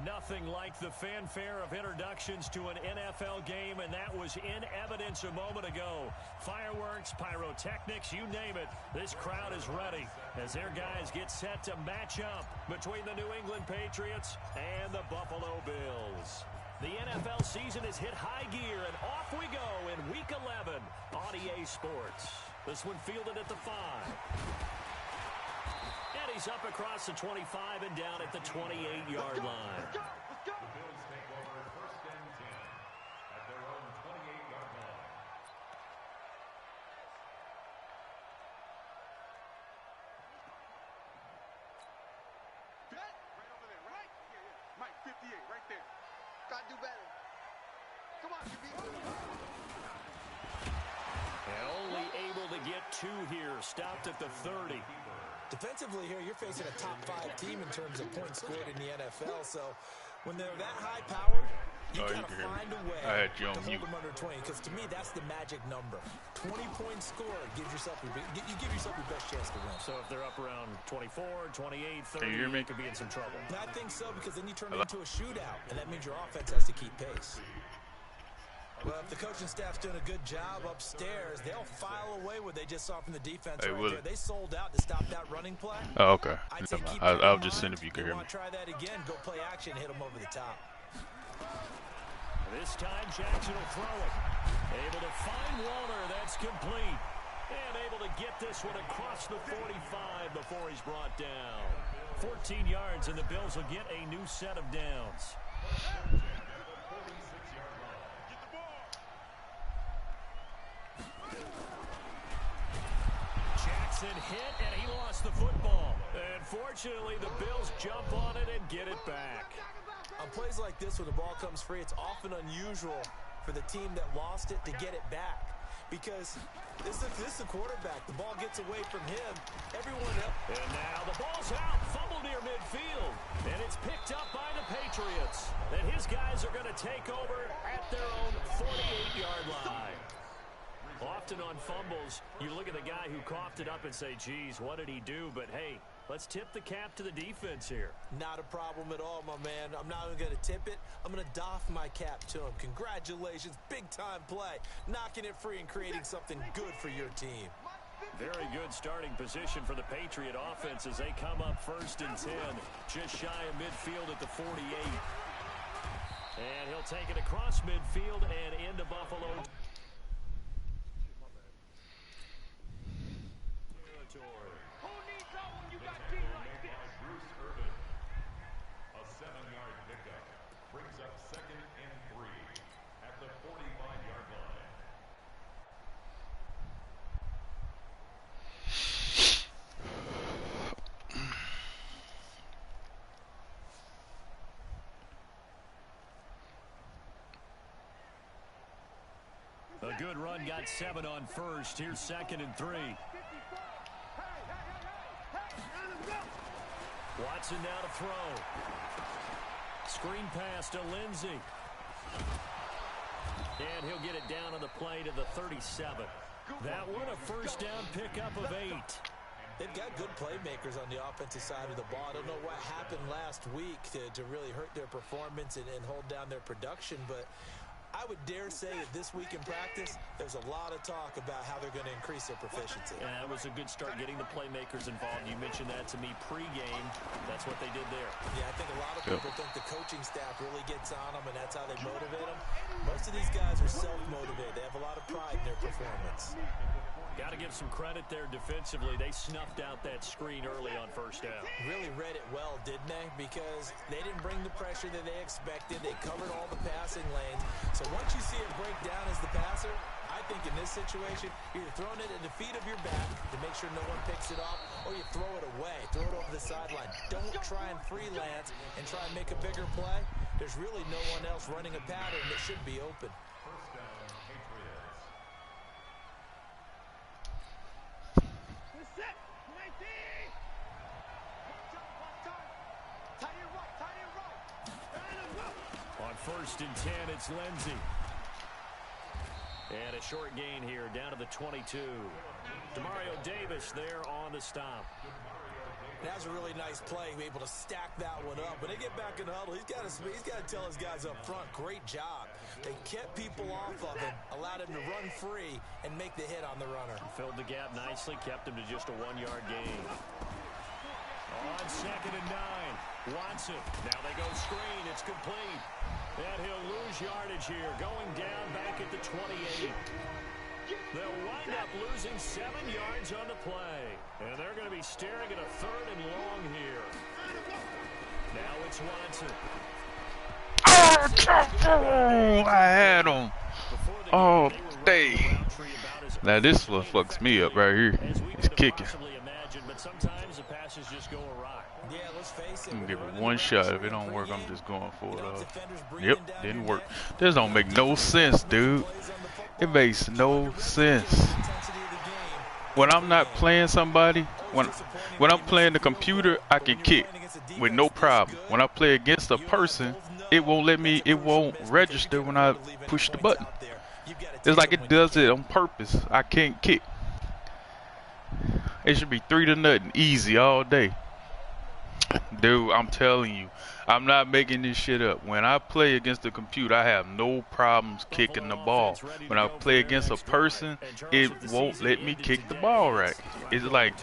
Nothing like the fanfare of introductions to an NFL game, and that was in evidence a moment ago. Fireworks, pyrotechnics, you name it. This crowd is ready as their guys get set to match up between the New England Patriots and the Buffalo Bills. The NFL season has hit high gear, and off we go in Week 11 on EA Sports. This one fielded at the 5. And he's up across the 25 and down at the 28-yard line. Let's go. The Bills take over 1st and 10 at their own 28-yard line. Right over there, right? Yeah. Mike, 58, right there. Gotta do better. Come on, QB. And only able to get 2 here, stopped at the 30. Defensively here, you're facing a top 5 team in terms of points scored in the NFL. So when they're that high-powered, you got to find a way to hold them under 20. Because to me, that's the magic number. 20 points scored gives yourself you give yourself your best chance to win. So if they're up around 24, 28, 30, Can you hear me? you could be in some trouble. I think so, because then you turn it into a shootout, and that means your offense has to keep pace. Well, if the coaching staff's doing a good job upstairs, they'll file away what they just saw from the defense right there. They sold out to stop that running play. Oh, okay. I'd say keep I'll just send if you can hear me. Want to try that again, go play action, hit them over the top. This time Jackson will throw it. Able to find Warner. That's complete. And able to get this one across the 45 before he's brought down. 14 yards, and the Bills will get a new set of downs. Jackson hit, and he lost the football. And fortunately, the Bills jump on it and get it back. On plays like this where the ball comes free, it's often unusual for the team that lost it to get it back. Because this is the quarterback. The ball gets away from him. Everyone else. And now the ball's out. Fumble near midfield. And it's picked up by the Patriots. And his guys are going to take over at their own 48-yard line. Often on fumbles, you look at the guy who coughed it up and say, geez, what did he do? But, hey, let's tip the cap to the defense here. Not a problem at all, my man. I'm not even going to tip it. I'm going to doff my cap to him. Congratulations. Big-time play. Knocking it free and creating something good for your team. Very good starting position for the Patriot offense as they come up 1st and 10. Just shy of midfield at the 48. And he'll take it across midfield and into Buffalo. A 7-yard pickup brings up 2nd and 3 at the 45-yard line. A good run, got 7 on 1st. Here's 2nd and 3. Watson now to throw. Screen pass to Lindsey. And he'll get it down on the play to the 37. That one a 1st down pickup of 8. They've got good playmakers on the offensive side of the ball. I don't know what happened last week to really hurt their performance and hold down their production, but I would dare say that this week in practice, there's a lot of talk about how they're going to increase their proficiency. And that was a good start getting the playmakers involved. You mentioned that to me pregame. That's what they did there. Yeah, I think a lot of people think the coaching staff really gets on them, and that's how they motivate them. Most of these guys are self-motivated. They have a lot of pride in their performance. Got to give some credit there defensively. They snuffed out that screen early on 1st down. Really read it well, didn't they? Because they didn't bring the pressure that they expected. They covered all the passing lanes. So once you see it break down as the passer, I think in this situation, you're throwing it at the feet of your back to make sure no one picks it off, or you throw it away, throw it over the sideline. Don't try and freelance and try and make a bigger play. There's really no one else running a pattern that should be open. 1st down, Patriots. On 1st and 10, it's Lindsey. And a short gain here down to the 22. Demario Davis there on the stop. That's a really nice play, able to stack that one up. When they get back in the huddle, he's got to tell his guys up front, great job. They kept people off of him, allowed him to run free, and make the hit on the runner. Filled the gap nicely, kept him to just a 1-yard gain. On 2nd and 9, Watson. Now they go screen. It's complete. And he'll lose yardage here, going down back at the 28. They'll wind up losing 7 yards on the play. And they're going to be staring at a 3rd and long here. Now it's Watson. Oh, I had him. Oh, day. Now this one fucks me up right here. It's kicking. I'm gonna give it one shot. If it don't work, I'm just going for it. Yep, didn't work. This don't make no sense, dude. It makes no sense. When I'm not playing somebody, when I'm playing the computer, I can kick with no problem. When I play against a person, it won't let me. It won't register when I push the button. It's like it does it on purpose. I can't kick. It should be 3-0, easy all day. Dude, I'm telling you, I'm not making this shit up. When I play against the computer, I have no problems kicking the ball. When I play against a person, it won't let me kick the ball right. It's like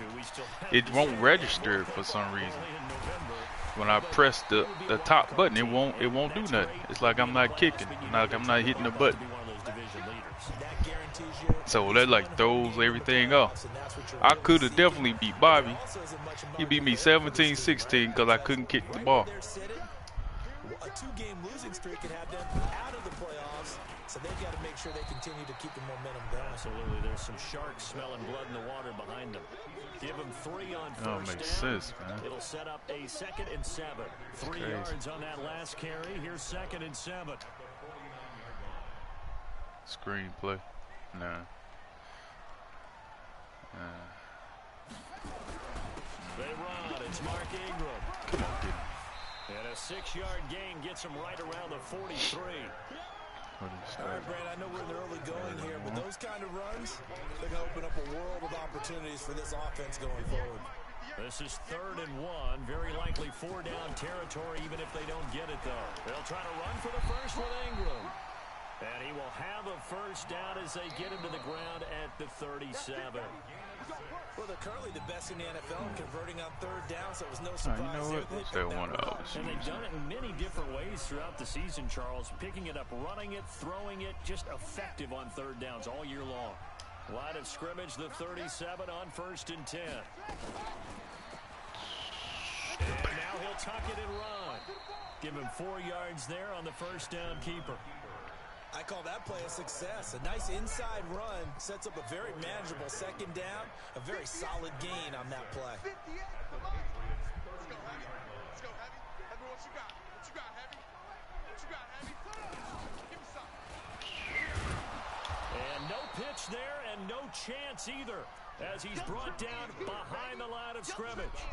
it won't register for some reason. When I press the top button, it won't do nothing. It's like I'm not kicking, like I'm not hitting the button. So that like throws everything off. I could have definitely beat Bobby. He beat me 17-16 because I couldn't kick the ball. A 2-game losing streak can have them out of the playoffs, so they've got to make sure they continue to keep the momentum going. Absolutely, there's some sharks smelling blood in the water behind them. Give them 3 on first down. Makes sense, man. It'll set up a 2nd and 7. 3 yards on that last carry. Here's 2nd and 7. Screenplay. Nah. They run. It's Mark Ingram. Come on, get him. And a 6-yard gain gets him right around the 43. All right, Brand, I know we're in the early going here, but those kind of runs, they're going to open up a world of opportunities for this offense going forward. This is 3rd and 1. Very likely 4-down territory, even if they don't get it, though. They'll try to run for the first with Ingram. And he will have a first down as they get him to the ground at the 37. Well, they're currently the best in the NFL converting on 3rd down, so it was no surprise. You know what? That one And they've done it in many different ways throughout the season, Charles. Picking it up, running it, throwing it, just effective on 3rd downs all year long. Line of scrimmage, the 37 on 1st and 10. And now he'll tuck it and run. Give him 4 yards there on the first down keeper. I call that play a success. A nice inside run sets up a very manageable 2nd down. A very solid gain on that play. Let's go, Heavy. Heavy, what you got? What you got, Heavy? What you got, Heavy? Give me something. And no pitch there and no chance either as he's brought down behind the line of scrimmage.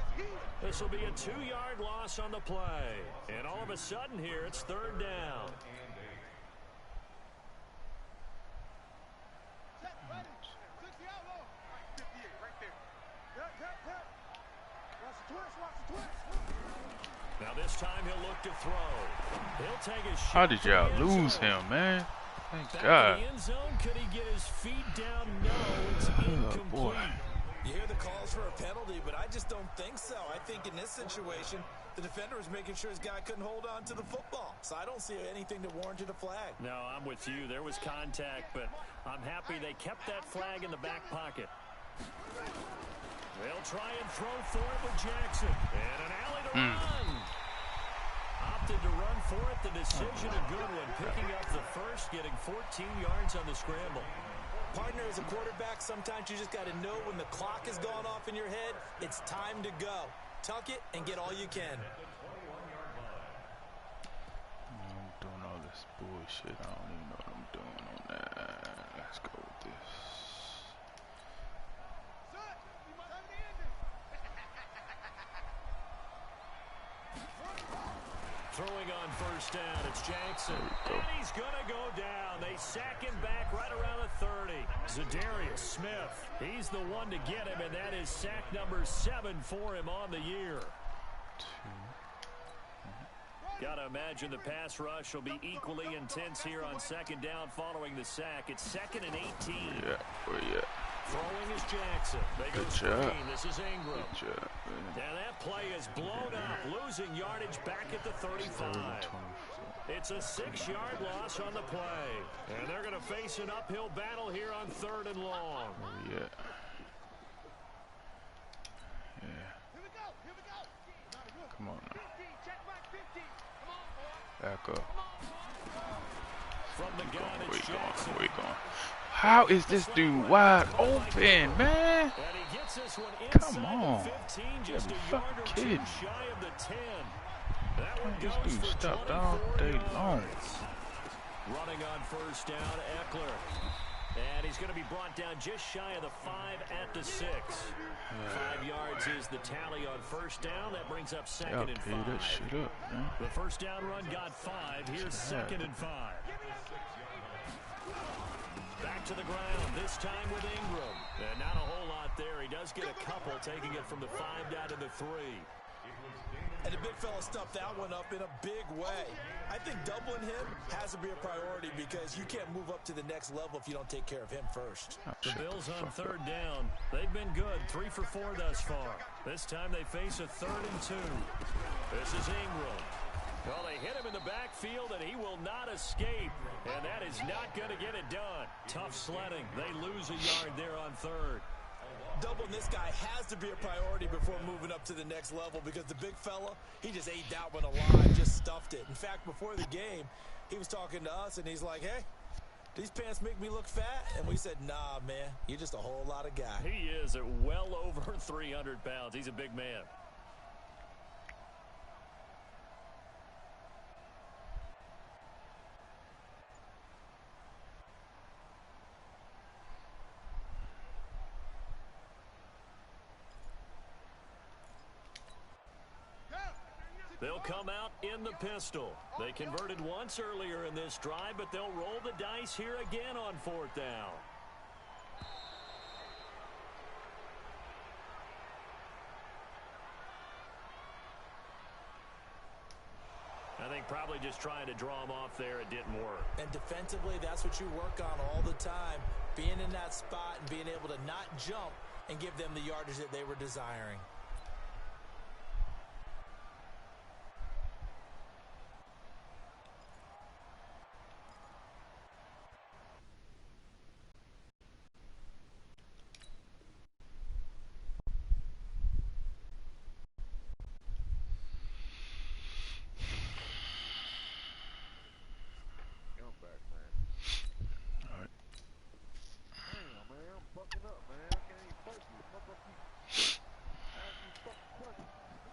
This will be a 2-yard loss on the play. And all of a sudden here, it's 3rd down. Now this time he'll look to throw. He'll take a shot. How did y'all lose him, man? Thank God. End zone. Could he get his feet down? No, it's incomplete. Boy. You hear the calls for a penalty, but I just don't think so. I think in this situation, the defender was making sure his guy couldn't hold on to the football. So I don't see anything that warranted a flag. No, I'm with you. There was contact, but I'm happy they kept that flag in the back pocket. They'll try and throw for it with Jackson. And an alley to run. Opted to run for it. The decision a good one. Picking up the first, getting 14 yards on the scramble. Partner, as a quarterback, sometimes you just got to know when the clock has gone off in your head, it's time to go. Tuck it and get all you can. I'm doing all this bullshit. I don't even know what I'm doing on that. Let's go with this. Throwing on first down, it's Jackson. And he's going to go down. They sack him back right around the 30. Zadarius Smith, he's the one to get him, and that is sack number 7 for him on the year. Got to imagine the pass rush will be equally intense here on second down following the sack. It's 2nd and 18. Yeah, where you at? Throwing is Jackson. They go screen. This is Ingram. Good job, man. And that play is blown up, losing yardage back at the 35. It's a 6-yard loss on the play. And they're going to face an uphill battle here on 3rd and long. Where we at? Yeah. Come on now. Back up. From the gun, Where it's you Jackson. going? Where you going? How is this dude wide open, man? And he gets this one Come inside on. the 15, just You a fucking yard or 2 kidding. shy of the 10. That one This goes dude for stopped 24 all day yards. long. Running on first down, Eckler. And he's going to be brought down just shy of the 5 at the 6. 5 yards is the tally on first down. That brings up 2nd and 5. That shit up, man. The first down run got 5. Here's 2nd and 5. Back to the ground, this time with Ingram. And not a whole lot there. He does get a couple, taking it from the 5 down to the 3. And the big fella stuffed that one up in a big way. I think doubling him has to be a priority because you can't move up to the next level if you don't take care of him first. The Bills on 3rd down. They've been good, 3 for 4 thus far. This time they face a 3rd and 2. This is Ingram. Well, they hit him in the backfield, and he will not escape. And that is not going to get it done. Tough sledding. They lose a yard there on 3rd. Doubling this guy has to be a priority before moving up to the next level because the big fella, he just ate that one alive, just stuffed it. In fact, before the game, he was talking to us, and he's like, hey, these pants make me look fat? And we said, nah, man, you're just a whole lot of guy. He is at well over 300 pounds. He's a big man. They'll come out in the pistol. They converted once earlier in this drive, but they'll roll the dice here again on 4th down. I think probably just trying to draw him off there, it didn't work. And defensively, that's what you work on all the time. Being in that spot and being able to not jump and give them the yardage that they were desiring.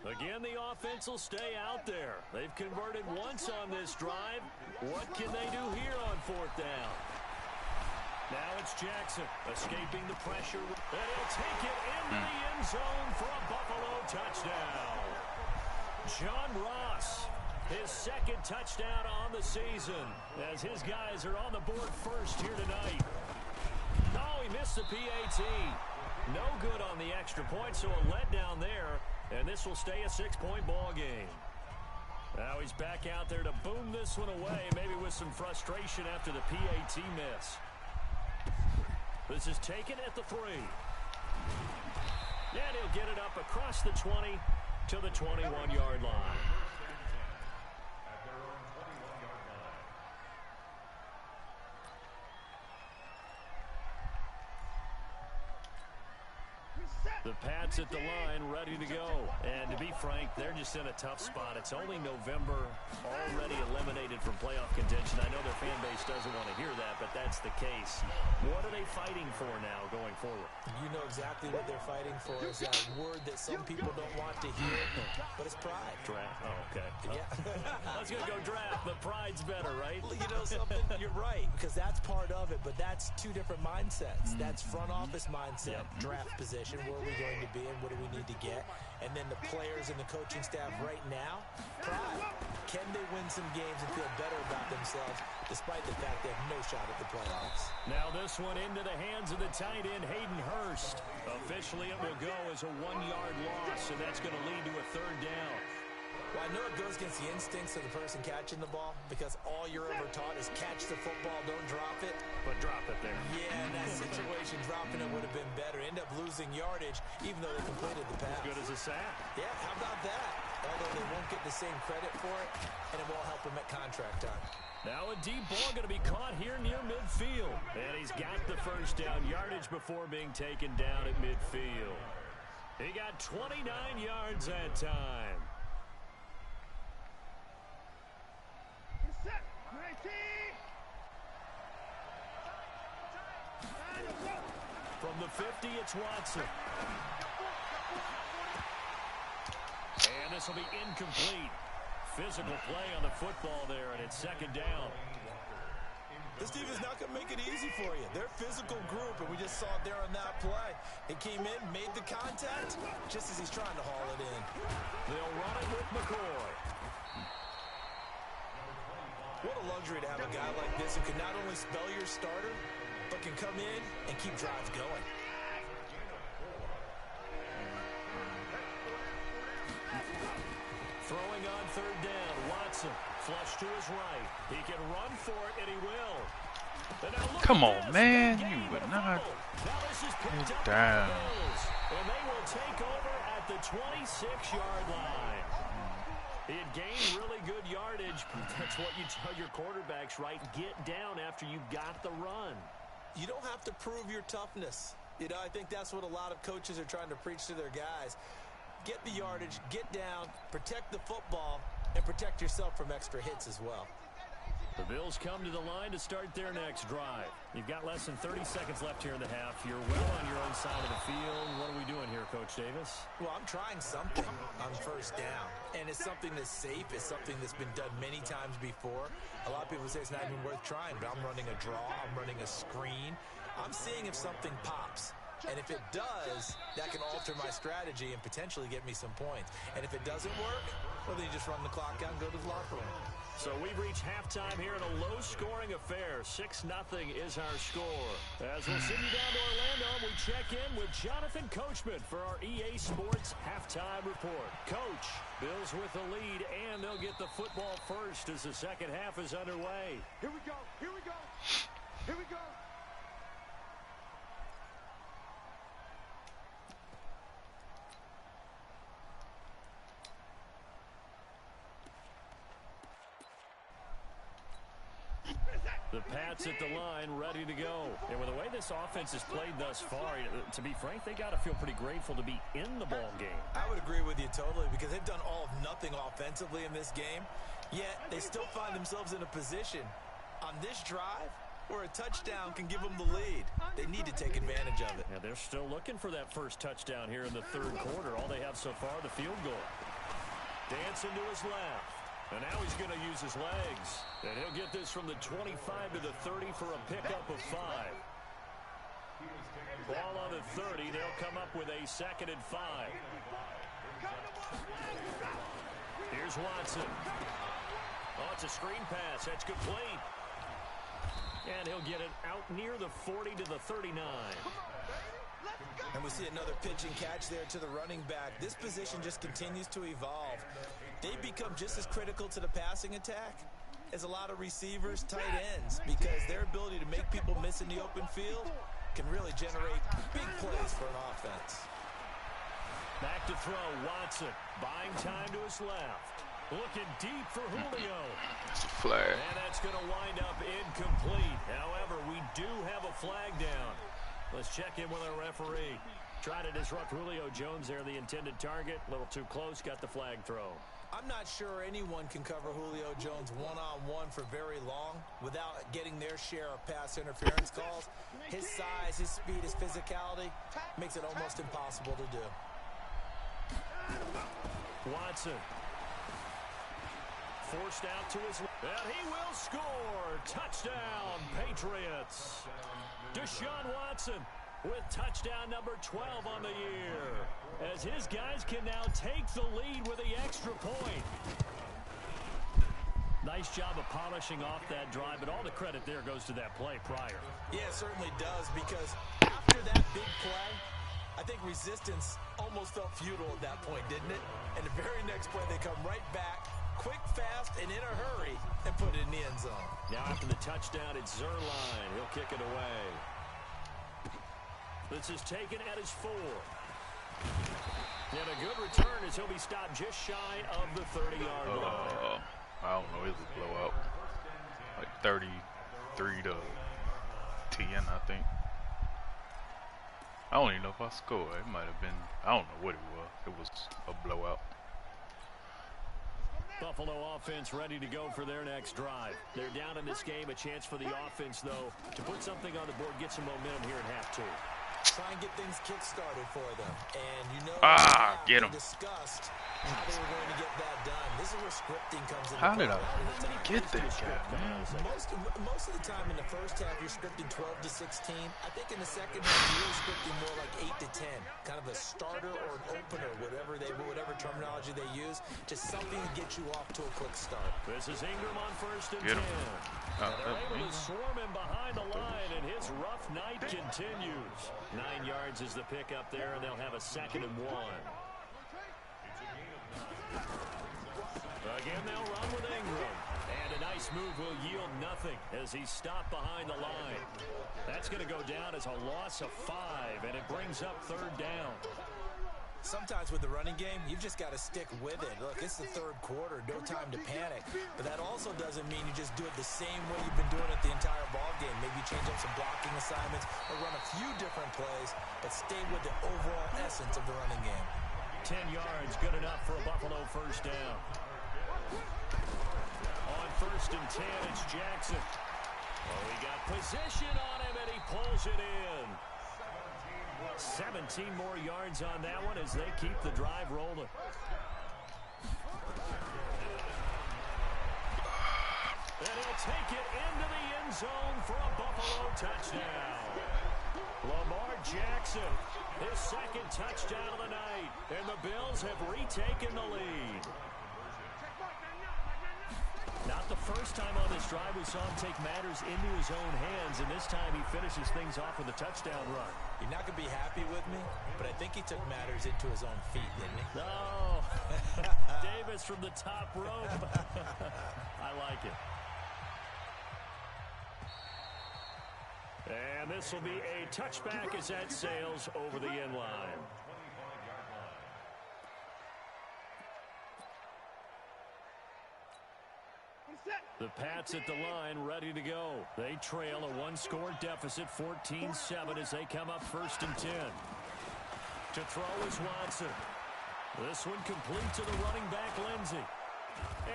Again, the offense will stay out there. They've converted once on this drive. What can they do here on 4th down? Now it's Jackson escaping the pressure. And he'll take it into the end zone for a Buffalo touchdown. John Ross, his 2nd touchdown on the season, as his guys are on the board first here tonight. Oh, he missed the PAT. No good on the extra point, so a letdown there. And this will stay a 6-point ball game. Now he's back out there to boom this one away, maybe with some frustration after the PAT miss. This is taken at the 3. And he'll get it up across the 20 to the 21-yard line. The Pats at the line, ready to go. And to be frank, they're just in a tough spot. It's only November, already eliminated from playoff contention. I know their fan base doesn't want to hear that, but that's the case. What are they fighting for now going forward? You know exactly what they're fighting for. Is that word that some people don't want to hear, but it's pride. Draft. Oh, okay. Yeah. I was going to go draft, but pride's better, right? You know something? You're right, because that's part of it, but that's two different mindsets. That's front office mindset, draft position, where are we going to be and what do we need to get? And then the players and the coaching staff right now, pride. Can they win some games and feel better about themselves despite the fact they have no shot at the playoffs? Now this one into the hands of the tight end, Hayden Hurst. Officially, it will go as a 1-yard loss, and that's going to lead to a 3rd down. Well, I know it goes against the instincts of the person catching the ball because all you're ever taught is catch the football, don't drop it. But drop it there. Yeah, in that situation, dropping it would have been better. End up losing yardage, even though they completed the pass. As good as a sack. Yeah, how about that? Although they won't get the same credit for it, and it won't help them at contract time. Now a deep ball going to be caught here near midfield. And he's got the 1st down yardage before being taken down at midfield. He got 29 yards that time. From the 50, it's Watson. And this will be incomplete. Physical play on the football there, and it's 2nd down. This team is not going to make it easy for you. They're a physical group, and we just saw it there on that play. It came in, made the contact, just as he's trying to haul it in. They'll run it with McCoy. What a luxury to have a guy like this who can not only spell your starter, but can come in and keep drives going. Throwing on 3rd down, Watson, flush to his right. He can run for it, and he will. And now look Come at on, this. man. Gain You would the not. fumble. Now this is picked up by Down. the Bills, and they will take over at the 26-yard line. He had gained really good yardage, but that's what you tell your quarterbacks, right? Get down after you got the run. You don't have to prove your toughness. You know, I think that's what a lot of coaches are trying to preach to their guys. Get the yardage, get down, protect the football, and protect yourself from extra hits as well. The Bills come to the line to start their next drive. You've got less than 30 seconds left here in the half. You're well on your own side of the field. What are we doing here, Coach Davis? Well, I'm trying something on 1st down, and it's something that's safe. It's something that's been done many times before. A lot of people say it's not even worth trying, but I'm running a draw. I'm running a screen. I'm seeing if something pops. And if it does, that can alter my strategy and potentially get me some points. And if it doesn't work, well, then you just run the clock out and go to the locker room. So we've reached halftime here in a low-scoring affair. 6-0 is our score. As we'll send you down to Orlando, we check in with Jonathan Coachman for our EA Sports Halftime Report. Coach, Bills with the lead, and they'll get the football first as the second half is underway. Here we go. Here we go. Here we go. The Pats at the line, ready to go. And with the way this offense has played thus far, to be frank, they got to feel pretty grateful to be in the ball game. I would agree with you totally because they've done all of nothing offensively in this game, yet they still find themselves in a position on this drive where a touchdown can give them the lead. They need to take advantage of it. Yeah, they're still looking for that first touchdown here in the 3rd quarter. All they have so far, the field goal. Dancing to his left. And now he's going to use his legs. And he'll get this from the 25 to the 30 for a pickup of 5. Ball on the 30. They'll come up with a 2nd and 5. Here's Watson. Oh, it's a screen pass. That's complete. And he'll get it out near the 40 to the 39. And we see another pitch and catch there to the running back. This position just continues to evolve. They become just as critical to the passing attack as a lot of receivers, tight ends, because their ability to make people miss in the open field can really generate big plays for an offense. Back to throw, Watson. Buying time to his left. Looking deep for Julio. That's a flag. And that's going to wind up incomplete. However, we do have a flag down. Let's check in with our referee. Try to disrupt Julio Jones there, the intended target. A little too close, got the flag throw. I'm not sure anyone can cover Julio Jones one-on-one for very long without getting their share of pass interference calls. His size, his speed, his physicality makes it almost impossible to do. Watson. Forced out to his left. And he will score. Touchdown, Patriots. Deshaun Watson with touchdown number 12 on the year, as his guys can now take the lead with the extra point. Nice job of polishing off that drive, but all the credit there goes to that play prior. Yeah, it certainly does, because after that big play, I think resistance almost felt futile at that point, didn't it? And the very next play, they come right back, quick, fast, and in a hurry, and put it in the end zone. Now after the touchdown, it's Zerline. He'll kick it away. This is taken at his 4. And a good return as he'll be stopped just shy of the 30-yard line. I don't know. It was a blowout. Like 33-10, I think. I don't even know if I scored. It might have been. I don't know what it was. It was a blowout. Buffalo offense ready to go for their next drive. They're down in this game. A chance for the offense, though, to put something on the board, get some momentum here in half 2. Try and get things kick-started for them. And you know, get him. Discussed how they were going to get that done. This is where scripting comes in. How did I get that guy, man? Most of the time in the first half, you're scripting 12 to 16. I think in the second half, you're scripting more like 8 to 10. Kind of a starter or an opener, whatever terminology they use. Just something to get you off to a quick start. This is Ingram on 1st and 10. Get him. And they're able to swarm him behind the line, and his rough night continues. 9 yards is the pickup there, and they'll have a 2nd and 1. Again, they'll run with Ingram. And a nice move will yield nothing as he's stopped behind the line. That's going to go down as a loss of 5, and it brings up 3rd down. Sometimes with the running game, you've just got to stick with it. Look, it's the 3rd quarter, no time to panic. But that also doesn't mean you just do it the same way you've been doing it the entire ball game. Maybe change up some blocking assignments or run a few different plays, but stay with the overall essence of the running game. 10 yards, good enough for a Buffalo 1st down. On 1st and 10, it's Jackson. Oh, he got position on him, and he pulls it in. 17 more yards on that one as they keep the drive rolling. And he'll take it into the end zone for a Buffalo touchdown. Lamar Jackson, his 2nd touchdown of the night, and the Bills have retaken the lead. Not the first time on this drive we saw him take matters into his own hands, and this time he finishes things off with a touchdown run. You're not going to be happy with me, but I think he took matters into his own feet, didn't he? No. Davis from the top rope. I like it. And this will be a touchback as that sails over the end line. The Pats at the line, ready to go. They trail a 1-score deficit, 14-7, as they come up 1st and 10. To throw is Watson. This one complete to the running back, Lindsey.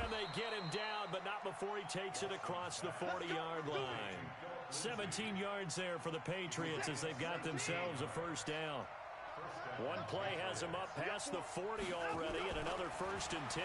And they get him down, but not before he takes it across the 40-yard line. 17 yards there for the Patriots as they've got themselves a 1st down. One play has them up past the 40 already, and another 1st and 10.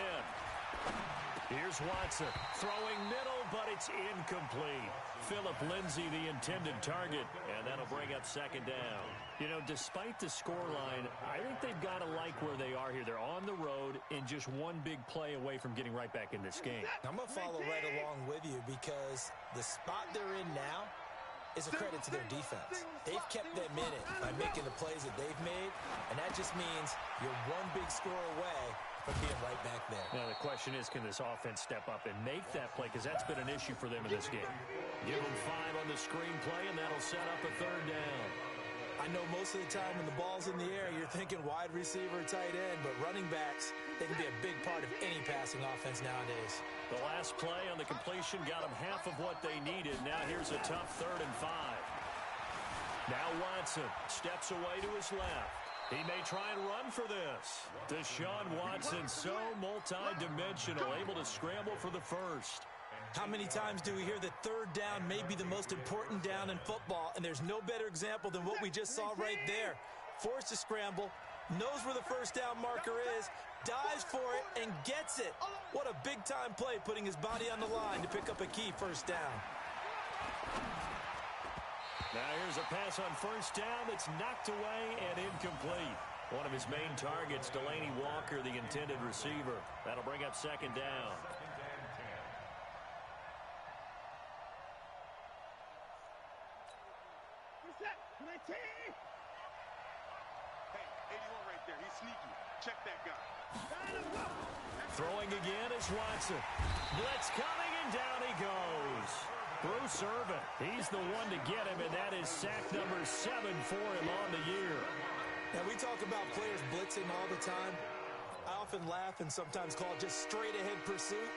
Here's Watson, throwing middle, but it's incomplete. Phillip Lindsay, the intended target, and that'll bring up 2nd down. You know, despite the scoreline, I think they've got to like where they are here. They're on the road and just one big play away from getting right back in this game. I'm going to follow right along with you because the spot they're in now is a credit to their defense. They've kept them in it by making the plays that they've made, and that just means you're one big score away from being right back there. Now, the question is, can this offense step up and make that play? Because that's been an issue for them in this game. Give them 5 on the screen play, and that'll set up a 3rd down. I know most of the time when the ball's in the air, you're thinking wide receiver, tight end, but running backs, they can be a big part of any passing offense nowadays. The last play on the completion got them half of what they needed. Now here's a tough 3rd and 5. Now Watson steps away to his left. He may try and run for this. Deshaun Watson, so multi-dimensional, able to scramble for the first. How many times do we hear that third down may be the most important down in football, and there's no better example than what we just saw right there. Forced to scramble, knows where the first down marker is, dives for it, and gets it. What a big-time play, putting his body on the line to pick up a key first down. Now here's a pass on first down that's knocked away and incomplete. One of his main targets, Delaney Walker, the intended receiver. That'll bring up second down. Hey, 81 right there. He's sneaky. Check that guy. Throwing again is Watson. Blitz coming, and down he goes. Bruce Irvin, he's the one to get him, and that is sack number 7 for him on the year. Now, we talk about players blitzing all the time. I often laugh and sometimes call it just straight-ahead pursuit.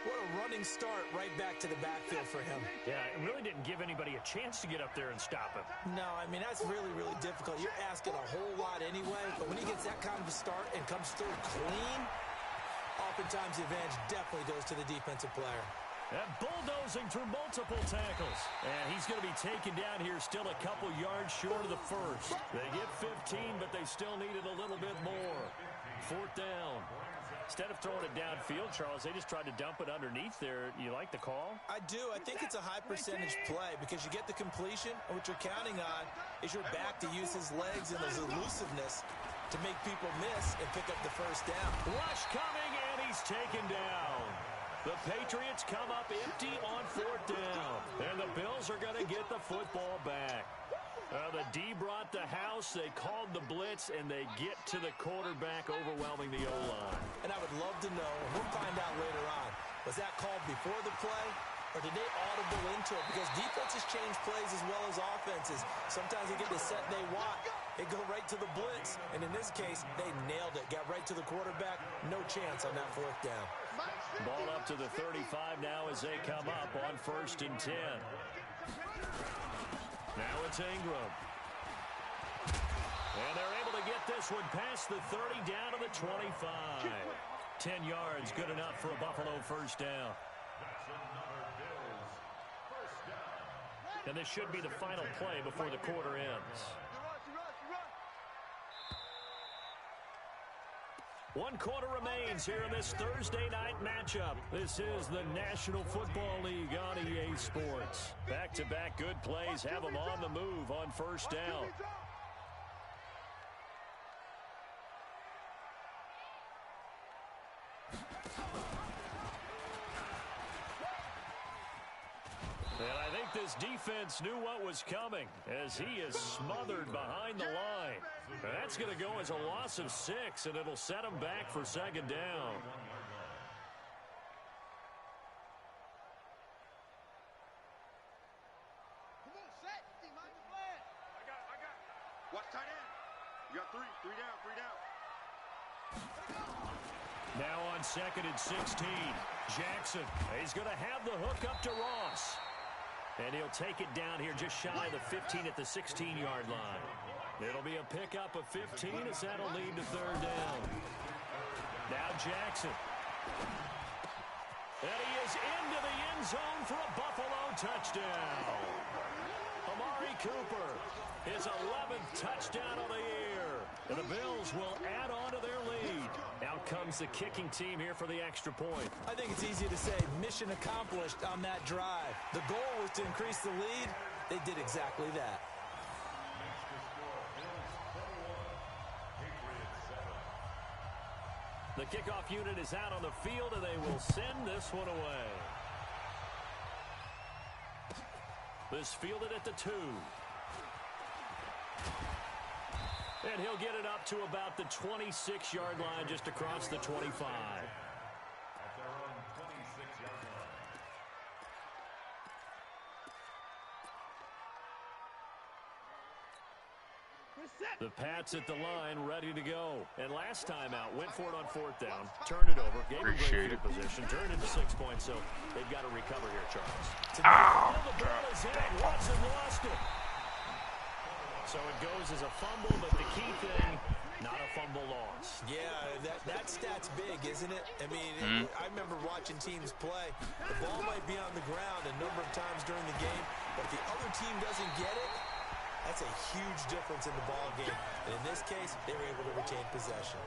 What a running start right back to the backfield for him. Yeah, it really didn't give anybody a chance to get up there and stop him. No, I mean, that's really, really difficult. You're asking a whole lot anyway, but when he gets that kind of a start and comes through clean, oftentimes the advantage definitely goes to the defensive player. And bulldozing through multiple tackles. And he's going to be taken down here still a couple yards short of the first. They get 15, but they still needed a little bit more. Fourth down. Instead of throwing it downfield, Charles, they just tried to dump it underneath there. You like the call? I do. I think it's a high percentage play because you get the completion, and what you're counting on is your back to use his legs and his elusiveness to make people miss and pick up the first down. Rush coming, and he's taken down. The Patriots come up empty on fourth down, and the Bills are going to get the football back. The D brought the house, they called the blitz, and they get to the quarterback, overwhelming the O-line. And I would love to know, and we'll find out later on, was that called before the play, or did they audible into it? Because defenses change plays as well as offenses. Sometimes they get the set they want. They go right to the blitz, and in this case, they nailed it. Got right to the quarterback. No chance on that fourth down. Ball up to the 35 now as they come up on 1st and 10. Now it's Ingram. And they're able to get this one past the 30 down to the 25. 10 yards, good enough for a Buffalo first down. And this should be the final play before the quarter ends. One quarter remains here in this Thursday night matchup. This is the National Football League on EA Sports. Back-to-back good plays have them on the move on first down. And I think this defense knew what was coming as he is smothered behind the line. That's going to go as a loss of 6, and it'll set him back for second down. Come on, set. Mind the plan. I got it. Watch tight end. You got 3 down. Now on 2nd and 16, Jackson. He's going to have the hook up to Ross. And he'll take it down here just shy of the 15 at the 16-yard line. It'll be a pickup of 15 as that'll lead to third down. Now Jackson. And he is into the end zone for a Buffalo touchdown. Amari Cooper, his 11th touchdown of the year. And the Bills will add on to their lead. Out comes the kicking team here for the extra point. I think it's easy to say mission accomplished on that drive. The goal was to increase the lead. They did exactly that. The kickoff unit is out on the field, and they will send this one away. This fielded at the 2. And he'll get it up to about the 26-yard line just across the 25. At their own 26-yard line. The Pats at the line, ready to go. And last time out, went for it on fourth down, turned it over, gave him great field position, turned into 6 points, so they've got to recover here, Charles. Ow! The ball is in. Watson lost it. So it goes as a fumble, but the key thing, not a fumble loss. Yeah, that stat's big, isn't it? I mean, I remember watching teams play. The ball might be on the ground a number of times during the game, but if the other team doesn't get it, that's a huge difference in the ball game. And in this case, they were able to retain possession.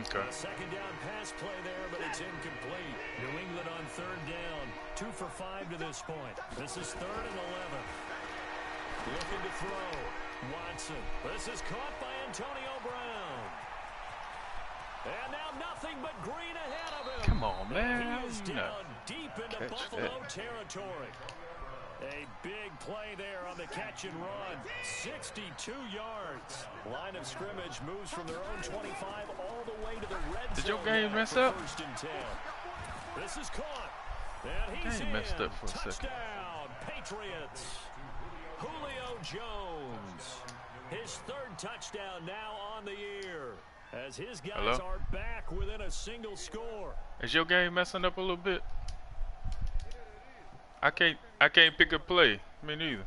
Okay. Second down pass play there, but it's incomplete. New England on third down. 2 for 5 to this point. This is 3rd and 11. Looking to throw. Watson. This is caught by Antonio Brown. And now nothing but green ahead of him. Come on, man. And he is How you down not deep into catch Buffalo that? territory. A big play there on the catch and run. 62 yards. Line of scrimmage moves from their own 25 all the way to the red zone. Did your game now mess for up? 1st and 10. This is caught. And he's Game in. messed up for a second. Touchdown, Patriots. Julio Jones. His 3rd touchdown now on the year. As his guys Hello? are back within a single score. Is your game messing up a little bit? I can't pick a play. Me neither. Way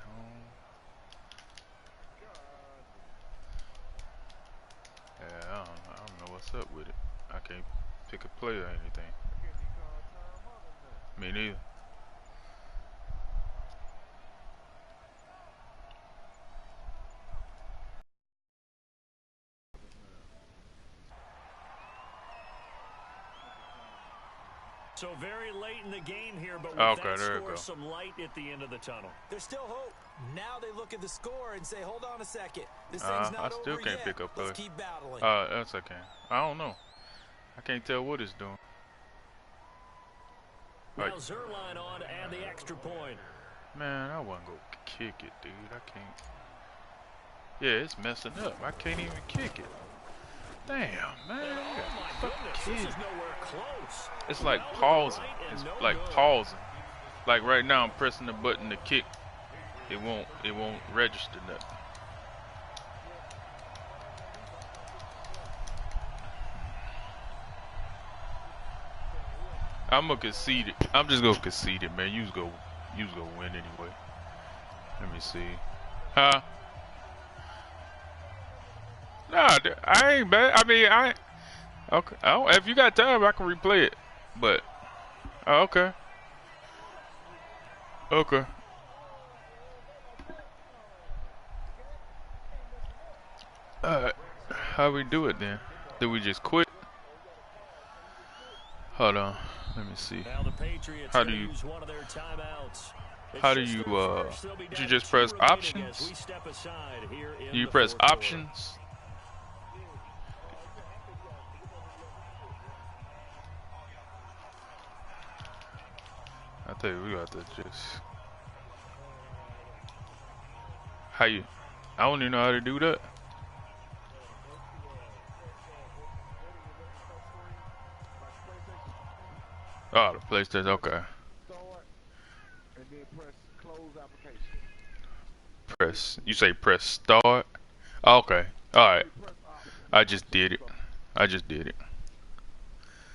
home. Yeah, I don't know what's up with it. I can't pick a play or anything. Me neither. So very late in the game here, but with Okay, that there you score, go. some light at the end of the tunnel. There's still hope. Now they look at the score and say, hold on a second. This thing's not I still over can't yet. pick up play. Let's keep battling. That's okay. I don't know. I can't tell what it's doing. Now Right. Zerline on to add the extra point. Man, I wasn't gonna kick it, dude. I can't. Yeah, it's messing up. I can't even kick it. Damn, man. And I oh got my fucking goodness, kids. this is nowhere close. It's like Well to the pausing. right and It's no like good. pausing. Like right now, I'm pressing the button to kick. It won't register nothing. I'm gonna concede it. I'm just gonna concede it, man. You was gonna win anyway. Let me see. Huh? Nah, I ain't bad. I mean, okay. If you got time, I can replay it. But, okay. Okay. Alright. How we do it then? Do we just quit? Hold on. Let me see. Now the Patriots How do gonna you- use one of their timeouts. It's How do just you, their first. They'll be you down just to press 2 remaining options? as we step aside here in Do you the press fourth quarter. options? I tell you, we got to just. How you? I don't even know how to do that. Oh, the PlayStation. Okay. Start and then press close application. Press. You say press start. Okay. All right. Press option. I just did it. I just did it.